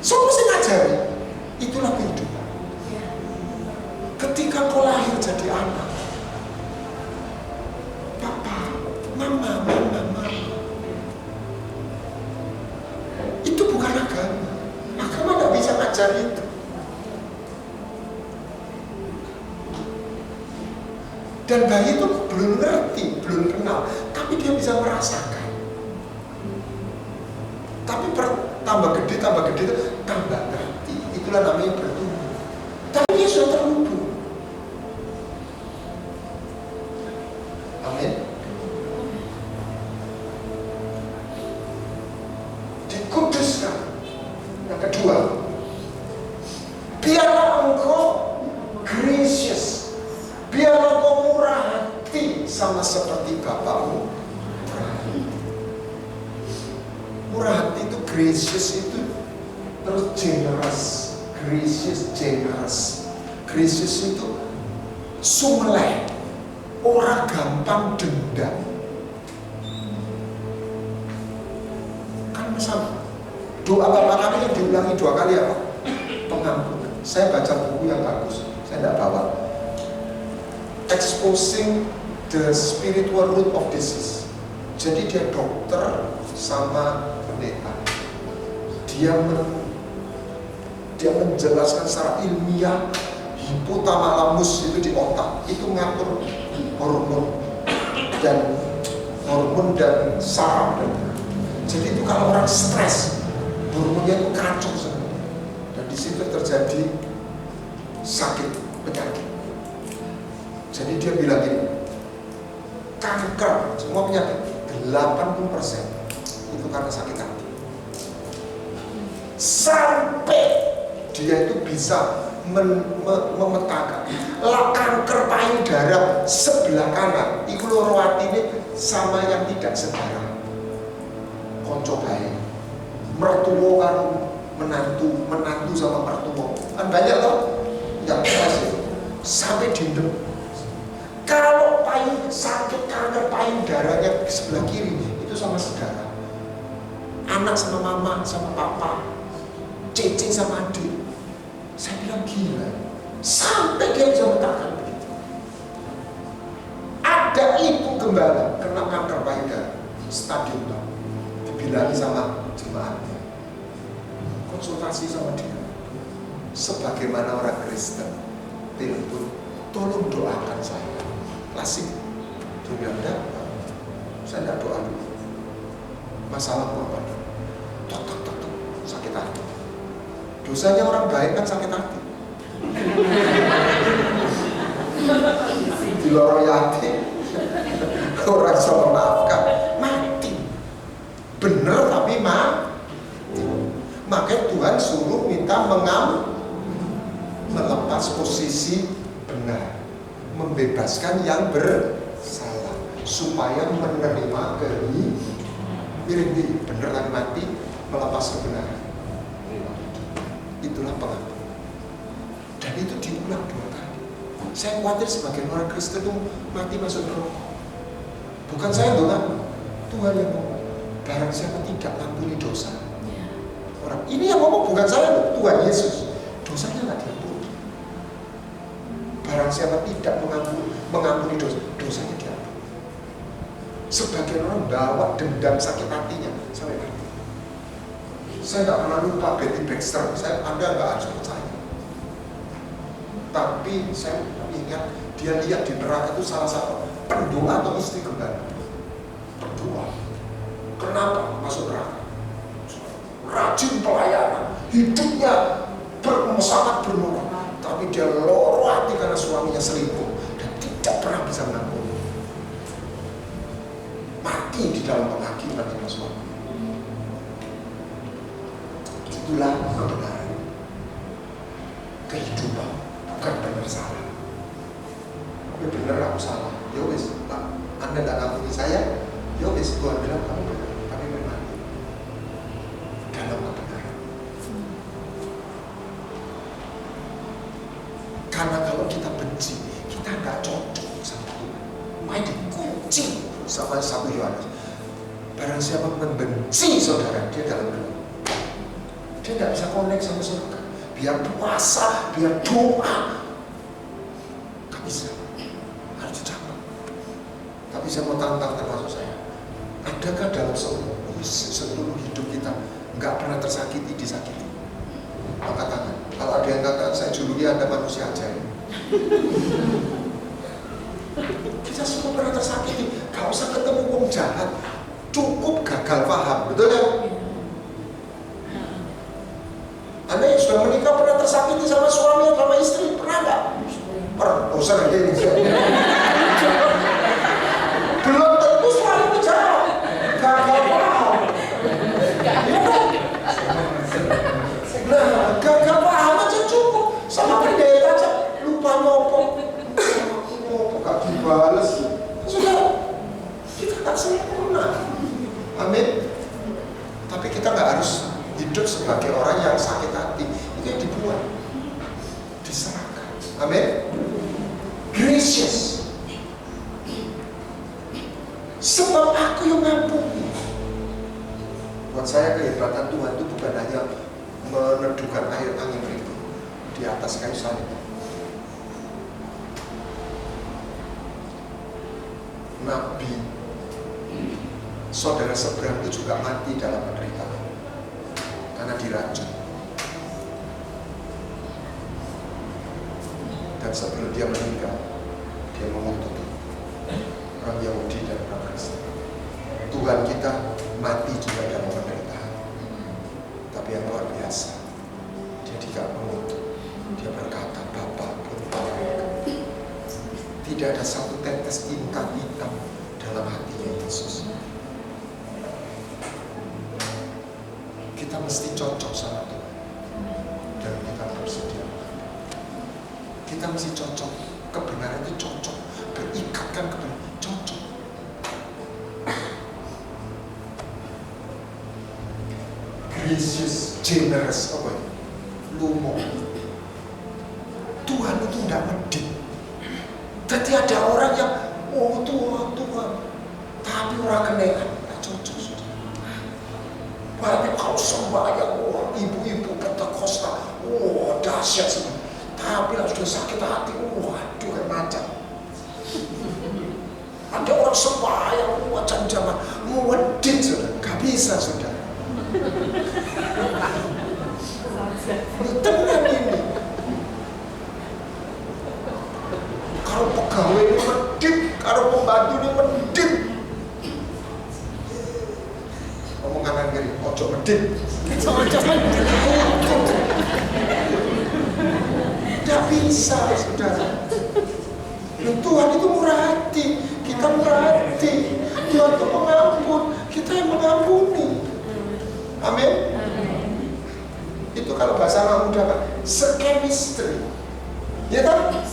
Semua sih ngajari. Itulah kehidupan. Ketika kau lahir jadi anak, papa, mama. Itu bukan agama. Agama nggak bisa ngajar itu. Dan bayi itu belum ngerti, belum kenal, tapi dia bisa merasakan. Tapi tambah gede itu tambah ngerti. Itulah namanya bertumbuh. Tapi dia sudah terhubung. Amin. Dikuduskan. Yang kedua, biarlah engkau gracious. Biarlah kau murah hati sama seperti Bapakmu. Murah hati itu gracious itu terus generous. Gracious itu sumeleh. Orang gampang dendam. Kan sama. Doa Bapak kami yang diulangi 2 kali apa? Pengampunan. Saya baca buku yang bagus. Saya tidak bawa. Exposing the spiritual root of disease. Jadi dia dokter sama pendeta. Dia menjelaskan secara ilmiah hipotalamus itu di otak itu ngatur hormon dan saraf. Jadi itu kalau orang stres hormonnya itu kacau semua. Dan di situ terjadi sakit penyakit. Jadi dia bilang ini, kanker, semua penyakit 80% itu karena sakit hati. Sampai dia itu bisa memetakan lah kanker payudara sebelah kanan itu loro atine sama yang tidak sedara. Konco bae. Mertua karo menantu sama mertua. Kan banyak loh yang kasih sampai dindem. Kalau sakit kanker payudaranya sebelah kiri itu sama saudara, anak sama mama sama papa, cicing sama adik. Saya bilang gila, sampai dia bisa mengatakan begitu. Ada ibu gembala kena kanker payudara, stadium 4, dibilangi sama jemaatnya, konsultasi sama dia. Sebagaimana orang Kristen, telepon, tolong doakan saya. Klasik. Dia bilang, enggak, saya tidak doa dulu. Masalah apa? Tok, sakit hati. Dosanya orang baik kan sakit hati. Di lorong hati, orang salah maafkan, mati. Bener tapi mati. Makanya Tuhan suruh minta melepas posisi benar. Membebaskan yang bersalah supaya menerima kehidupan. Benar lagi mati melepas kebenaran. Itulah pengampunan. Dan itu diulang 2 kali. Saya khawatir sebagian orang Kristen itu mati masuk neraka. Bukan saya doang, Tuhan yang ngomong. Barang siapa tidak ampuni dosa. Orang ini yang ngomong bukan saya loh, Tuhan Yesus. Dosanya nggak diampuni. Barang siapa tidak mengampuni dosanya diampuni. Sebagian orang bawa dendam sakit hatinya sampai mati. Saya nggak pernah lupa Betty Baxter. Anda nggak harus percaya. Tapi saya ingat dia lihat di neraka itu salah satu pendoa atau istri gembala. Pendoa. Kenapa masuk neraka? Rajin pelayanan, hidupnya sangat bermoral, tapi dia loro hati karena suaminya selingkuh dan tidak pernah bisa mengampuni. Mati di dalam penghakiman dengan suami. Itulah kebenaran. Kehidupan bukan benar salah. Ya benar aku salah. Ya wis, Anda tidak ngampuni saya. Ya wis, Tuhan bilang kamu benar. Kami memang dalam kebenaran. Karena kalau kita benci, kita nggak cocok sama Tuhan. Main dikunci sama 1 Yohanes. Barang siapa membenci saudara, dia dalam dosa. Dia nggak bisa connect sama surga. Biar puasa, biar doa, nggak bisa. Harus dicapai. Tapi saya mau tantang termasuk saya. Adakah dalam seluruh hidup kita nggak pernah tersakiti, disakiti? Angkat tangan. Kalau ada yang katakan saya juluki Anda manusia ajaib. Kita semua pernah tersakiti. Gak usah ketemu wong jahat, cukup gagal paham, betul ya? Anda yang sudah menikah pernah tersakiti sama suami atau sama istri? Pernah nggak? Pernah. Oh, sering ini. Belum tentu suami jahat, gagal paham. Nah, gagal paham aja cukup. Sama pendeta aja lupa nyopok. Gak dibales. Sudah, kita tak sempurna. Amin. Tapi kita nggak harus hidup sebagai orang yang sakit hati. Itu yang dibuat, diserahkan. Amin. Gracious. Sebab aku yang ngampuni. Buat saya kehebatan Tuhan itu bukan hanya meneduhkan air angin itu di atas kayu salib. Nabi saudara seberang itu juga mati dalam penderitaan karena diracun. Dan sebelum dia meninggal, dia mengutuk orang Yahudi dan orang Kristen. Tuhan kita mati juga dalam penderitaan, tapi yang luar biasa, dia tidak mengutuk. Dia berkata, Bapa, tidak ada satu tetes tinta hitam dalam hatinya Yesus. Kita mesti cocok sama Tuhan dan kita bersedia. Kita mesti cocok, kebenaran itu cocok, berikatkan kebenaran, cocok. Gracious, generous, apa ya? Lumo. Tuhan itu tidak medit. Jadi ada orang yang, oh Tuhan, tapi orang kenaikan, tidak cocok sudah. Banyak kalau sembahyang, oh ibu-ibu Pentakosta, oh dahsyat semua. Tapi lah sudah sakit hati, waduh kayak macam. Ada orang sembahyang, jam-jaman, wedit sudah, gak bisa sudah. Tenang ini. Kalau pegawai ini medit, kalau pembantu ini medit. Ngomong kanan kiri, ojo medit. Tidak bisa, saudara. Tuhan itu murah hati, kita murah hati. Tuhan itu mengampun, kita yang mengampuni. Amin. Itu kalau bahasa anak muda kan, se-chemistry. Ya kan?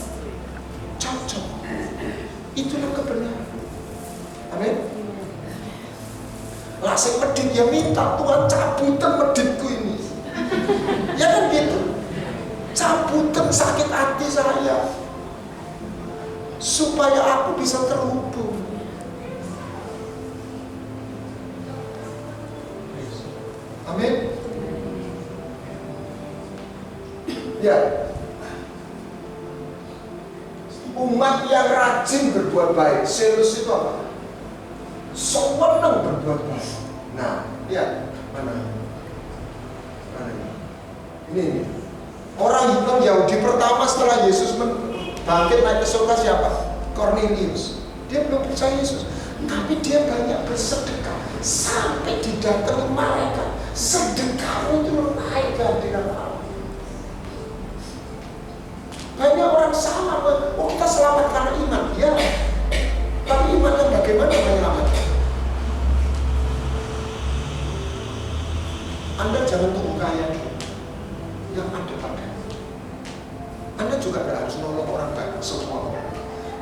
Cocok. Itulah kebenaran. Amin. Lah sing medit ya minta Tuhan cabutan meditku ini. Ya kan gitu. Cabutan sakit hati saya supaya aku bisa terhubung. Amin. Ya. Umat yang rajin berbuat baik, serius itu apa? Senang berbuat baik. Nah, lihat mana? Ini. Orang Yahudi pertama setelah Yesus bangkit naik ke surga siapa? Cornelius. Dia belum percaya Yesus, tapi dia banyak bersedekah sampai didatangi malaikat. Sedekah itu menaikkan dengan Allah. juga tidak harus nolong orang baik semua orang.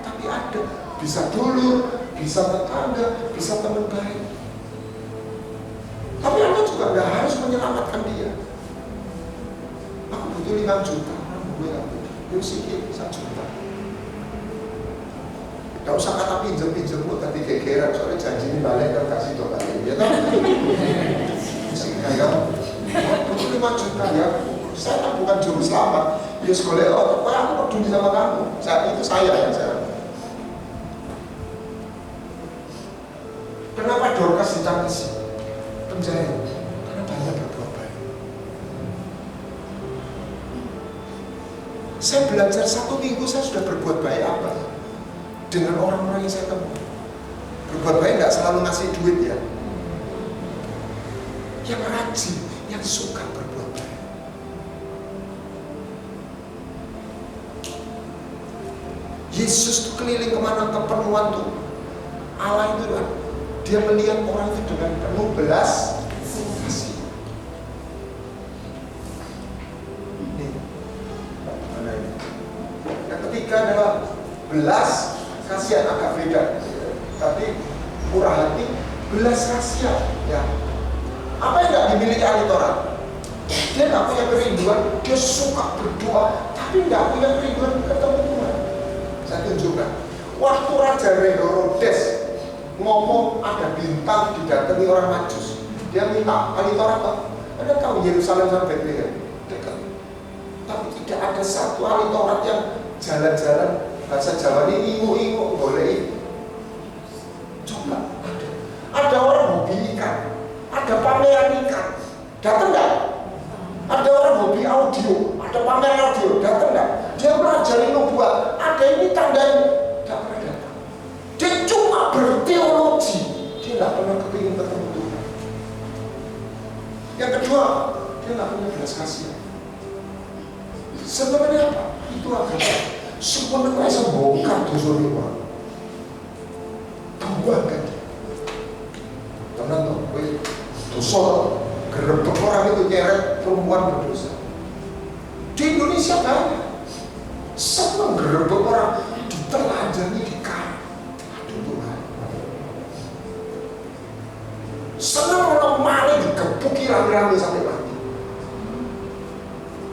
Tapi ada, bisa dulur, bisa tetangga, bisa teman baik. Tapi Anda juga tidak harus menyelamatkan dia. Aku butuh 5 juta, gue nggak butuh. Yuk sikit 1 juta. Gak usah kata pinjam-pinjammu tapi gegeran, soalnya janji ini balik dan kasih doa balik, ya kan? Mesti kayak butuh 5 juta ya. Saya kan bukan juru selamat. Ya sekolah, oh aku peduli sama kamu. Saat itu saya yang saya. Kenapa Dorcas ditangisi penjara? Karena banyak berbuat baik. Saya belajar 1 minggu saya sudah berbuat baik apa? Dengan orang-orang yang saya temui. Berbuat baik nggak selalu ngasih duit ya. Yang rajin, yang suka berbuat baik. Yesus tuh keliling kemana keperluan tuh. Allah itu kan, dia melihat orang itu dengan penuh belas kasih. Ini, mana ini? Yang ketiga adalah belas kasihan, agak beda, tapi murah hati, belas kasihan, ya. Apa yang nggak dimiliki ahli Taurat? Dia nggak punya kerinduan, dia suka berdoa, tapi nggak punya kerinduan ketemu Tuhan. Saya tunjukkan, waktu Raja Herodes ngomong ada bintang didatangi orang Majus, dia minta ahli Taurat apa? Anda tahu Yerusalem sampai Bethlehem dekat, tapi tidak ada satu ahli Taurat yang jalan-jalan. Bahasa Jawa ini ingu-ingu boleh. Coba ada orang hobi ikan, ada pameran ikan, datang nggak? Ada orang hobi audio, ada pameran audio, datang nggak? Dia pelajari nubuat, ada ini tandanya, nggak pernah datang. Dia cuma berteologi, dia nggak pernah kepingin ketemu Tuhan. Yang kedua, dia nggak punya belas kasihan. Sebenarnya apa? Itu agama. Sebenarnya saya bongkar dosa orang. Buangkan dia. Tenang dong, dosa gerebek orang itu nyeret perempuan berdosa. Di Indonesia banyak. Senang gerebek orang, ditelanjangi, dikarat. Aduh Tuhan. Senang orang maling digebuki rame-rame sampai mati.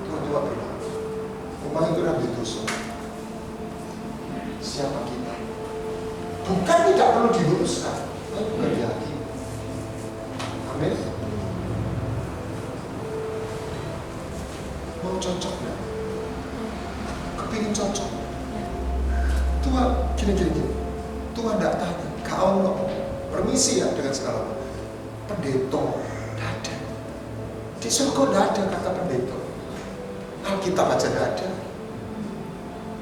Tuhan coba bilang, rumah itu nanti dosa. Siapa kita? Bukan tidak perlu diluruskan, tapi bukan dihakimi. Amin. Mau cocok nggak? Kepingin cocok? Tuhan gini. Tuhan tidak tanya, kau lo permisi ya dengan segala macam. Pendeta tidak ada. Di surga tidak ada kata pendeta. Alkitab aja tidak ada.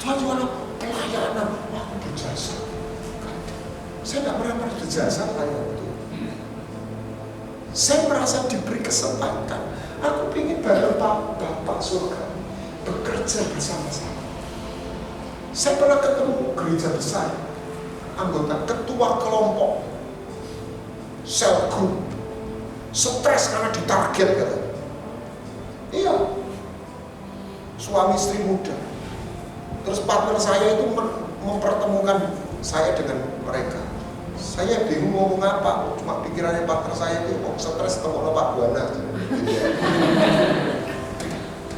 Tuhan cuma pelayanan, aku berjasa. Saya tidak pernah berjasa kayak itu. Saya merasa diberi kesempatan. Aku ingin bareng Bapak surga bekerja bersama-sama. Saya pernah ketemu gereja besar, anggota ketua kelompok, sel group, stres karena ditarget kata. Iya, suami istri muda. Terus partner saya itu mempertemukan saya dengan mereka. Saya bingung ngomong apa, cuma pikirannya partner saya itu kok stres ketemu Pak Buana.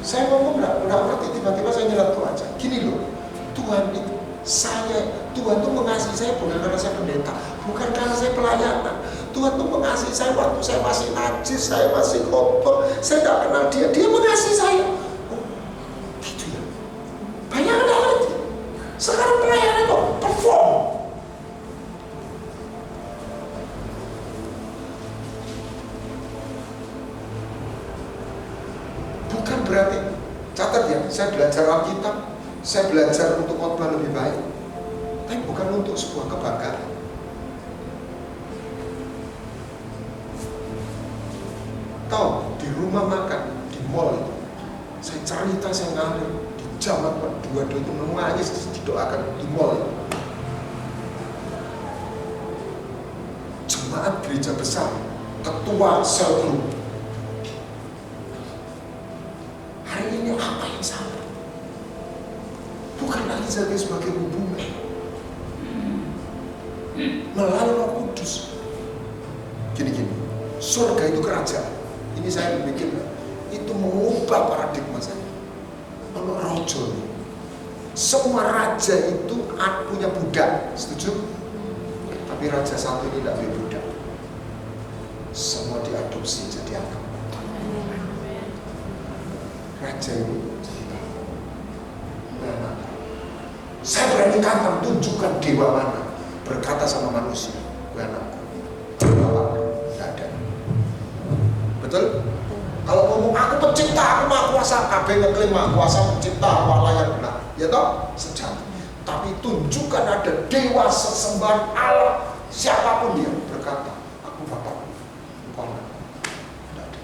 Saya ngomong nggak ngerti, tiba-tiba saya nyeletuk aja. Gini loh, Tuhan tuh mengasihi saya bukan karena saya pendeta, bukan karena saya pelayanan. Tuhan tuh mengasihi saya waktu saya masih najis, saya masih kotor, saya nggak kenal dia. Dia mengasihi saya. Banyak yang ngerti. Sekarang pelayanan itu perform. Bukan berarti, catat ya, saya belajar Alkitab, saya belajar untuk khotbah lebih baik, tapi bukan untuk sebuah kebanggaan. Tahu, di rumah makan, di mall itu, saya cerita, saya ngalir. Zaman dua itu menangis didoakan di mall. Jemaat gereja besar, ketua sel group. Hari ini apa yang salah? saja sebagai hubungan melalui Roh Kudus. Gini-gini, surga itu kerajaan. Ini saya bikin, itu mengubah paradigma saya. Kalau rojo, semua raja itu punya budak, setuju? Tapi raja satu ini tidak punya budak. Semua diadopsi jadi anak. Raja ini cerita, nah, saya berani katakan, tunjukkan dewa mana berkata sama manusia, gue anakku. Bapak, tidak ada. Betul? Kalau ngomong aku pencipta, aku maha kuasa, kabeh ngeklaim maha kuasa, pencipta, Allah yang benar, ya toh? Sejati. Tapi tunjukkan ada dewa sesembahan Allah, siapapun dia berkata, aku Bapak, engkau anak. Tidak ada.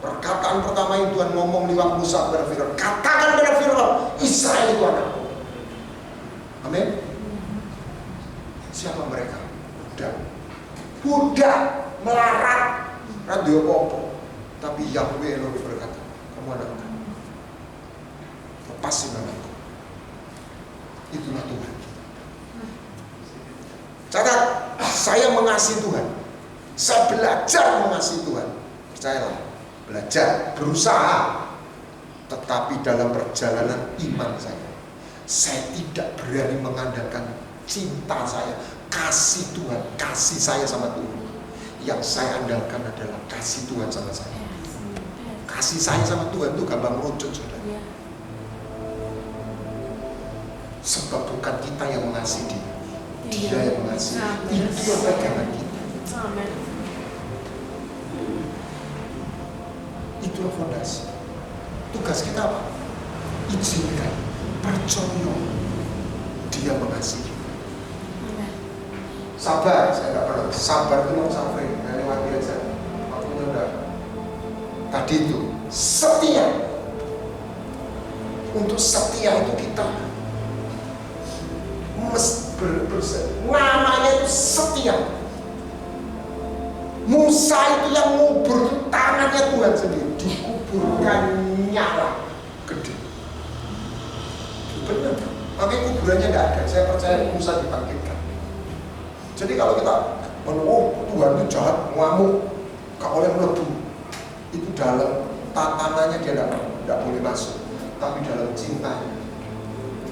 Perkataan pertama yang Tuhan ngomong lewat Musa kepada Firaun, katakan kepada Firaun, Israel itu anakku. Amin. Siapa mereka? Budak melarat, radio popo. Tapi Yahweh Elohim berkata, kamu anakku, lepasin anakku. Itulah Tuhan. Catat, saya mengasihi Tuhan. Saya belajar mengasihi Tuhan. Percayalah, belajar, berusaha. Tetapi dalam perjalanan iman saya tidak berani mengandalkan cinta saya, kasih Tuhan, kasih saya sama Tuhan. Yang saya andalkan adalah kasih Tuhan sama saya. Kasih saya sama Tuhan itu gampang merucut, saudara. Sebab bukan kita yang mengasihi dia, dia yang mengasihi. Itu pegangan kita. Itulah fondasi. Tugas kita apa? Izinkan, percaya dia mengasihi. Sabar, saya nggak pernah. Sabar itu mau sampai lewat biasa. Waktunya udah. Tadi itu setia. Untuk setia itu kita namanya itu setia. Musa itu yang ngubur tangannya Tuhan sendiri, dikuburkannya lah gede. Benar. Makanya kuburannya nggak ada. Saya percaya Musa dibangkitkan. Jadi kalau kita menurut Tuhan itu jahat, ngamuk, gak boleh melebu, itu dalam tatanannya dia tidak boleh masuk. Tapi dalam cintanya,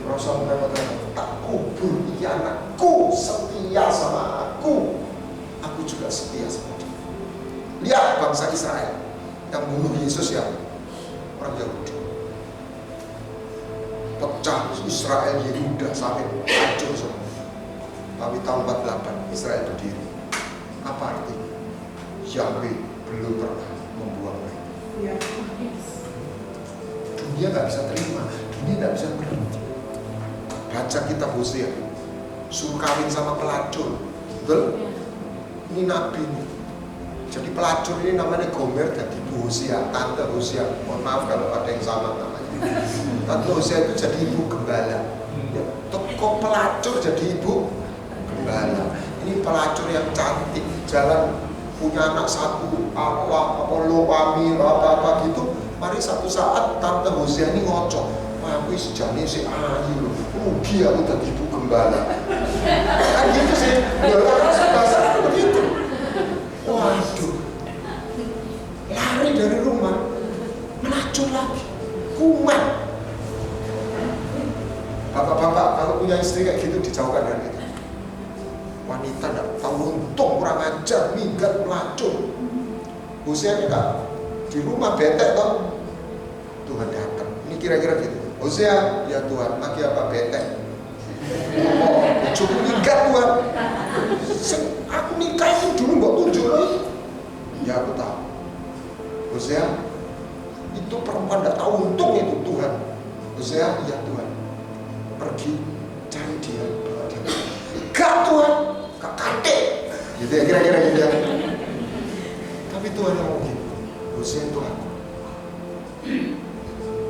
Rasul berkata, tak kubur iki anakku, setia sama aku juga setia sama dia. Lihat bangsa Israel yang bunuh Yesus ya, orang Yahudi. Pecah Israel Yehuda sampai hancur semua. Tapi tahun 48 Israel berdiri. Apa artinya? Yahweh belum pernah membuang mereka. Dunia nggak bisa terima, dunia nggak bisa berhenti. Baca kitab Hosea, suruh kawin sama pelacur, betul? Ini nabi nih. Jadi pelacur ini namanya Gomer dan ibu Hosea, tante Hosea. Mohon maaf kalau ada yang sama namanya. Tante Hosea itu jadi ibu gembala. Ya, toko pelacur jadi ibu gembala. Ini pelacur yang cantik, jalan punya anak satu, apa gitu. Mari satu saat tante Hosea ini ngocok, aku sejane si ayu loh, rugi aku jadi ibu gembala. Kan gitu sih, bahasa begitu. Waduh, lari dari rumah, melacur lagi, kumat. Bapak-bapak kalau punya istri kayak gitu dijauhkan dari itu. Wanita tidak tahu untung, kurang ajar, minggat, melacur. Hosea enggak di rumah bete toh, Tuhan datang. Ini kira-kira gitu. Hosea, ya Tuhan, lagi apa bete? Oh, cukup minggat Tuhan. Aku nikahin dulu mbak tunjuk lagi. Ya aku tahu. Hosea, itu perempuan tidak tahu untung itu Tuhan. Hosea, ya Tuhan, pergi cari dia. Gak Tuhan, gak kate. Gitu ya kira-kira gitu ya. Tapi Tuhan yang mau gitu. Hosea itu aku.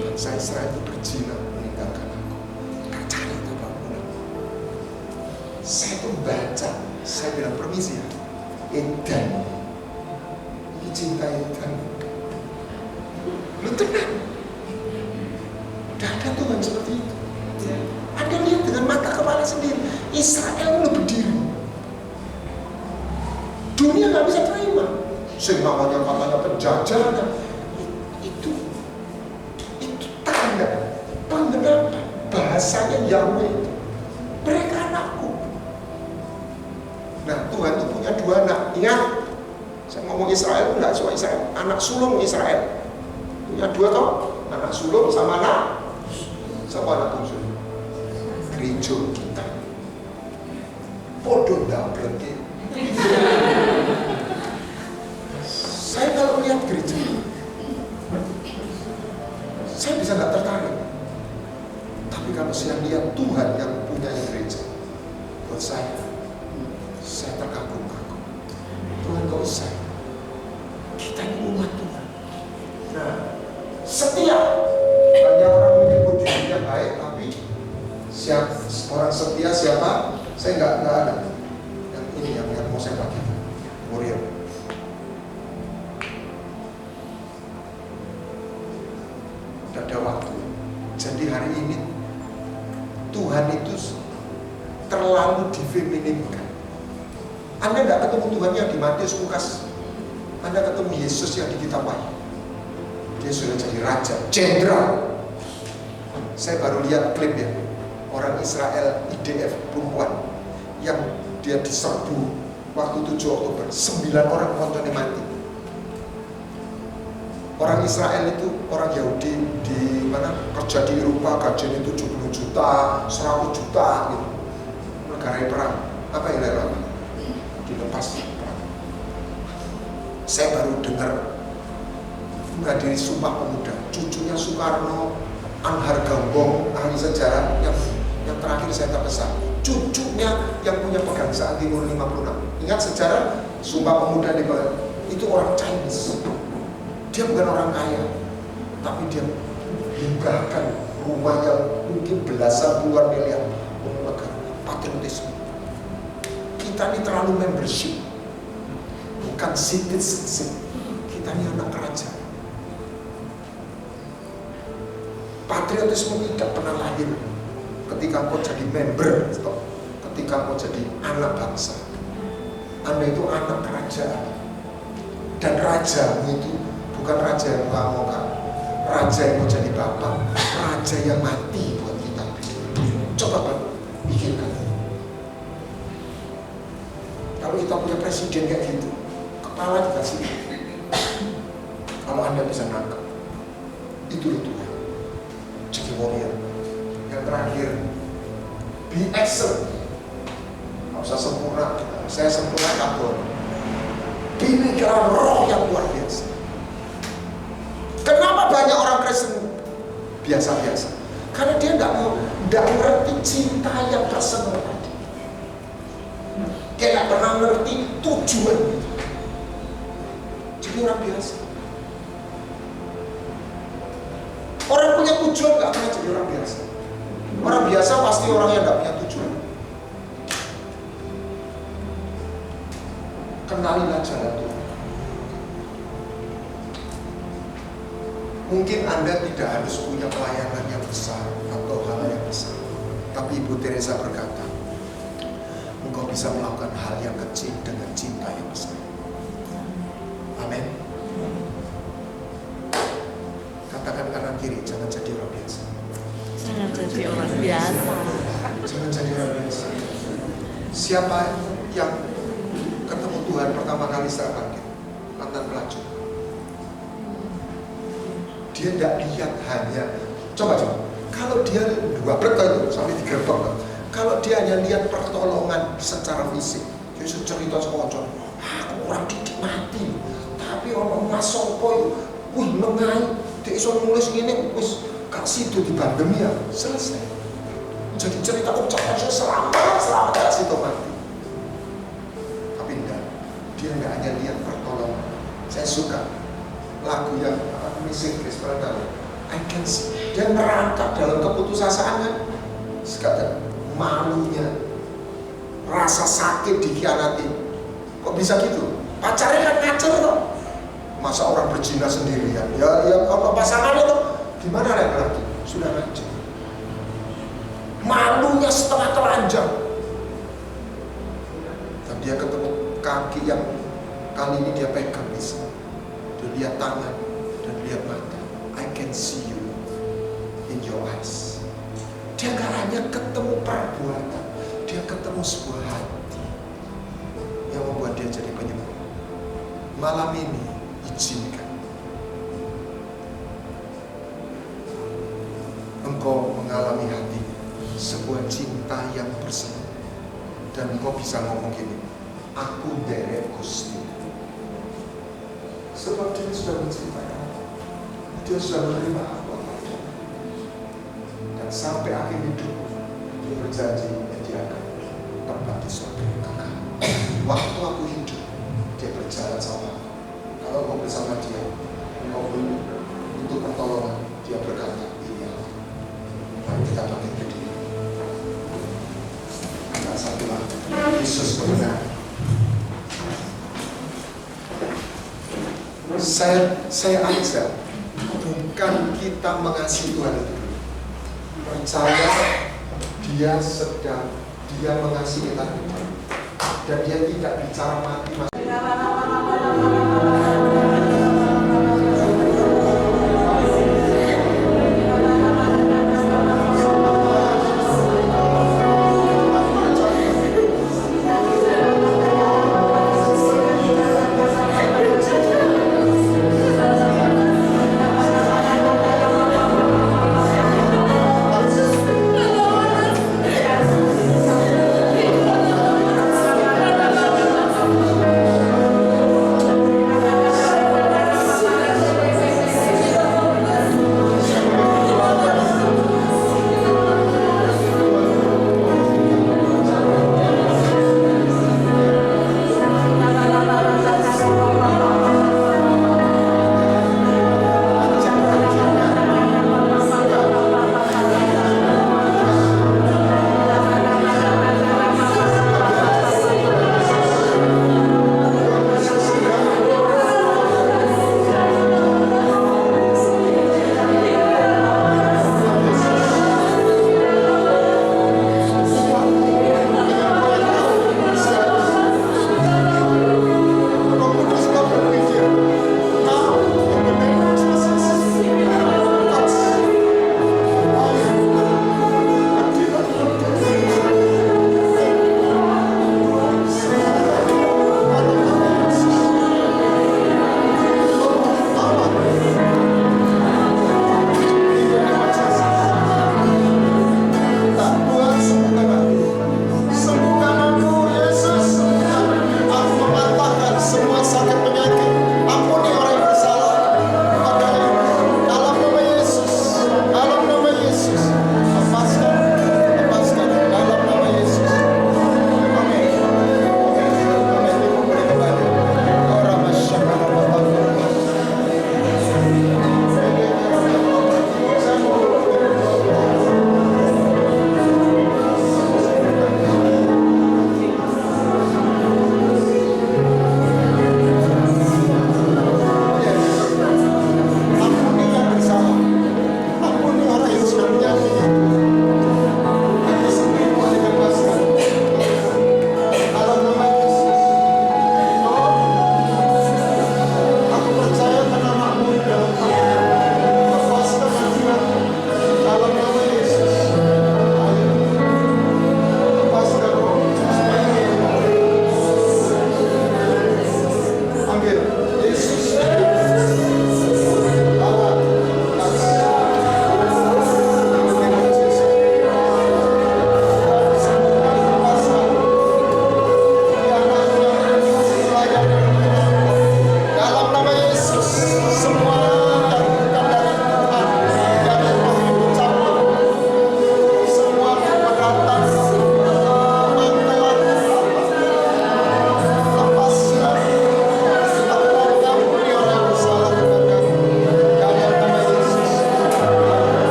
Bangsa Israel itu berzina meninggalkan aku. Gak cari itu bangunan. Saya tuh baca, saya bilang permisi ya. Edan. Ini cinta Edan. Lu tenang. Udah ada Tuhan seperti itu. Anda lihat dengan mata kepala sendiri, Israel belum berdiri. Dunia nggak bisa terima. Sehingga namanya katanya penjajahan. Itu tanda penggenapan bahasanya Yahweh itu. Mereka anakku. Nah, Tuhan itu punya 2 anak. Ingat, saya ngomong Israel enggak cuma Israel, anak sulung Israel. Punya 2 toh, anak sulung sama anak bungsu. Gereja kita. Podo ndablek. Saya kalau melihat gereja, saya bisa nggak tertarik. Tapi kalau saya lihat Tuhan yang punya gereja, buat saya terkagum-kagum. Tuhan gak usah. Kita ini umat Tuhan. Nah, setia. Banyak orang menyebut dirinya baik, tapi orang setia siapa? Saya nggak ada. Yang ini yang mau saya pakai. Warrior. Udah ada waktu. Jadi hari ini Tuhan itu terlalu difeminimkan. Anda tidak ketemu Tuhan yang di Matius, Lukas. Anda ketemu Yesus yang di kitab Wahyu. Dia sudah jadi raja, jenderal. Saya baru lihat klip ya, orang Israel IDF perempuan yang dia diserbu waktu 7 Oktober, 9 orang nontonnya mati. Orang Israel itu, orang Yahudi di mana kerja di Eropa, gajinya 70 juta, 100 juta gitu. Negara perang, apa yang dilakukan? Dilepas perang. Saya baru dengar menghadiri Sumpah Pemuda, cucunya Soekarno, Anhar Gambong, ahli sejarah yang terakhir saya terkesan. Cucunya yang punya Pegangsaan Timur 56. Ingat sejarah Sumpah Pemuda itu orang Chinese. Dia bukan orang kaya, tapi dia hibahkan rumah yang mungkin belasan puluhan miliar untuk negara. Patriotisme. Kita ini terlalu membership, bukan citizenship. Kita ini anak kerajaan. Patriotisme tidak pernah lahir ketika kau jadi member, ketika kau jadi anak bangsa. Anda itu anak kerajaan, dan rajamu itu bukan raja yang kamu kan, raja yang mau jadi bapak, raja yang mati buat kita. Coba Pak, pikirkan. Kalau kita punya presiden kayak gitu, kepala dikasih. Kalau Anda bisa nangkep, itu loh Tuhan. Jadi warrior. Yang terakhir, be excellent. Gak usah sempurna, saya sempurna kabur. Pemikiran roh yang luar biasa. Kenapa banyak orang Kristen biasa-biasa? Karena dia nggak ngerti cinta yang personal tadi. Dia nggak pernah ngerti tujuan. Jadi orang biasa. Orang punya tujuan nggak pernah jadi orang biasa. Orang biasa pasti orang yang nggak punya tujuan. Kenalilah jalan Tuhan. Mungkin Anda tidak harus punya pelayanan yang besar atau hal yang besar, tapi Ibu Teresa berkata, engkau bisa melakukan hal yang kecil dengan cinta yang besar. Amin. Katakan kanan kiri, jangan jadi orang biasa. Jangan jadi orang biasa. Jangan jadi orang biasa. Siapa yang ketemu Tuhan pertama kali setelah bangkit? Mantan pelacur. Dia tidak lihat hanya, coba kalau dia 2 blek itu sampai digerbek, kalau dia hanya lihat pertolongan secara fisik, dia cerita sekocok, aku orang didik mati, tapi orang masuk poin, wih mengai, dia iso nulis gini, wis kasih itu di pandemi ya, selesai. Jadi cerita ucapan selamat kasih itu mati. Tapi enggak, dia enggak hanya lihat pertolongan. Saya suka lagu yang Missing Grace, pernah tahu? I can see. Dia merangkak dalam keputusasaan kan? Sekarang malunya, rasa sakit dikhianati. Kok bisa gitu? Pacarnya kan ngacir tuh. Masa orang berzina sendirian? Ya apa pasangannya tuh? Gimana lagi? Sudah ngacir. rambutnya setengah telanjang. Dan dia ketemu kaki yang kali ini dia pegang bisa. Dia lihat tangan dan lihat mata. I can see you in your eyes. Dia gak hanya ketemu perbuatan, dia ketemu sebuah hati yang membuat dia jadi penyembuh. Malam ini izinkan engkau mengalami hati sebuah cinta yang bersemu, dan engkau bisa ngomong gini, aku derek Gusti, sebab dia sudah mencintai aku, dia sudah menerima aku, dan sampai akhir hidup dia berjanji dia akan tempat di surga kekal. Waktu aku hidup dia berjalan sama aku. Kalau engkau bersama dia, engkau butuh pertolongan, dia berkata, ini aku. Mari kita bangkit berdiri. Kita satulah Yesus benar. Saya ajak, bukan kita mengasihi Tuhan itu. Percaya dia mengasihi kita, dan dia tidak bicara mati.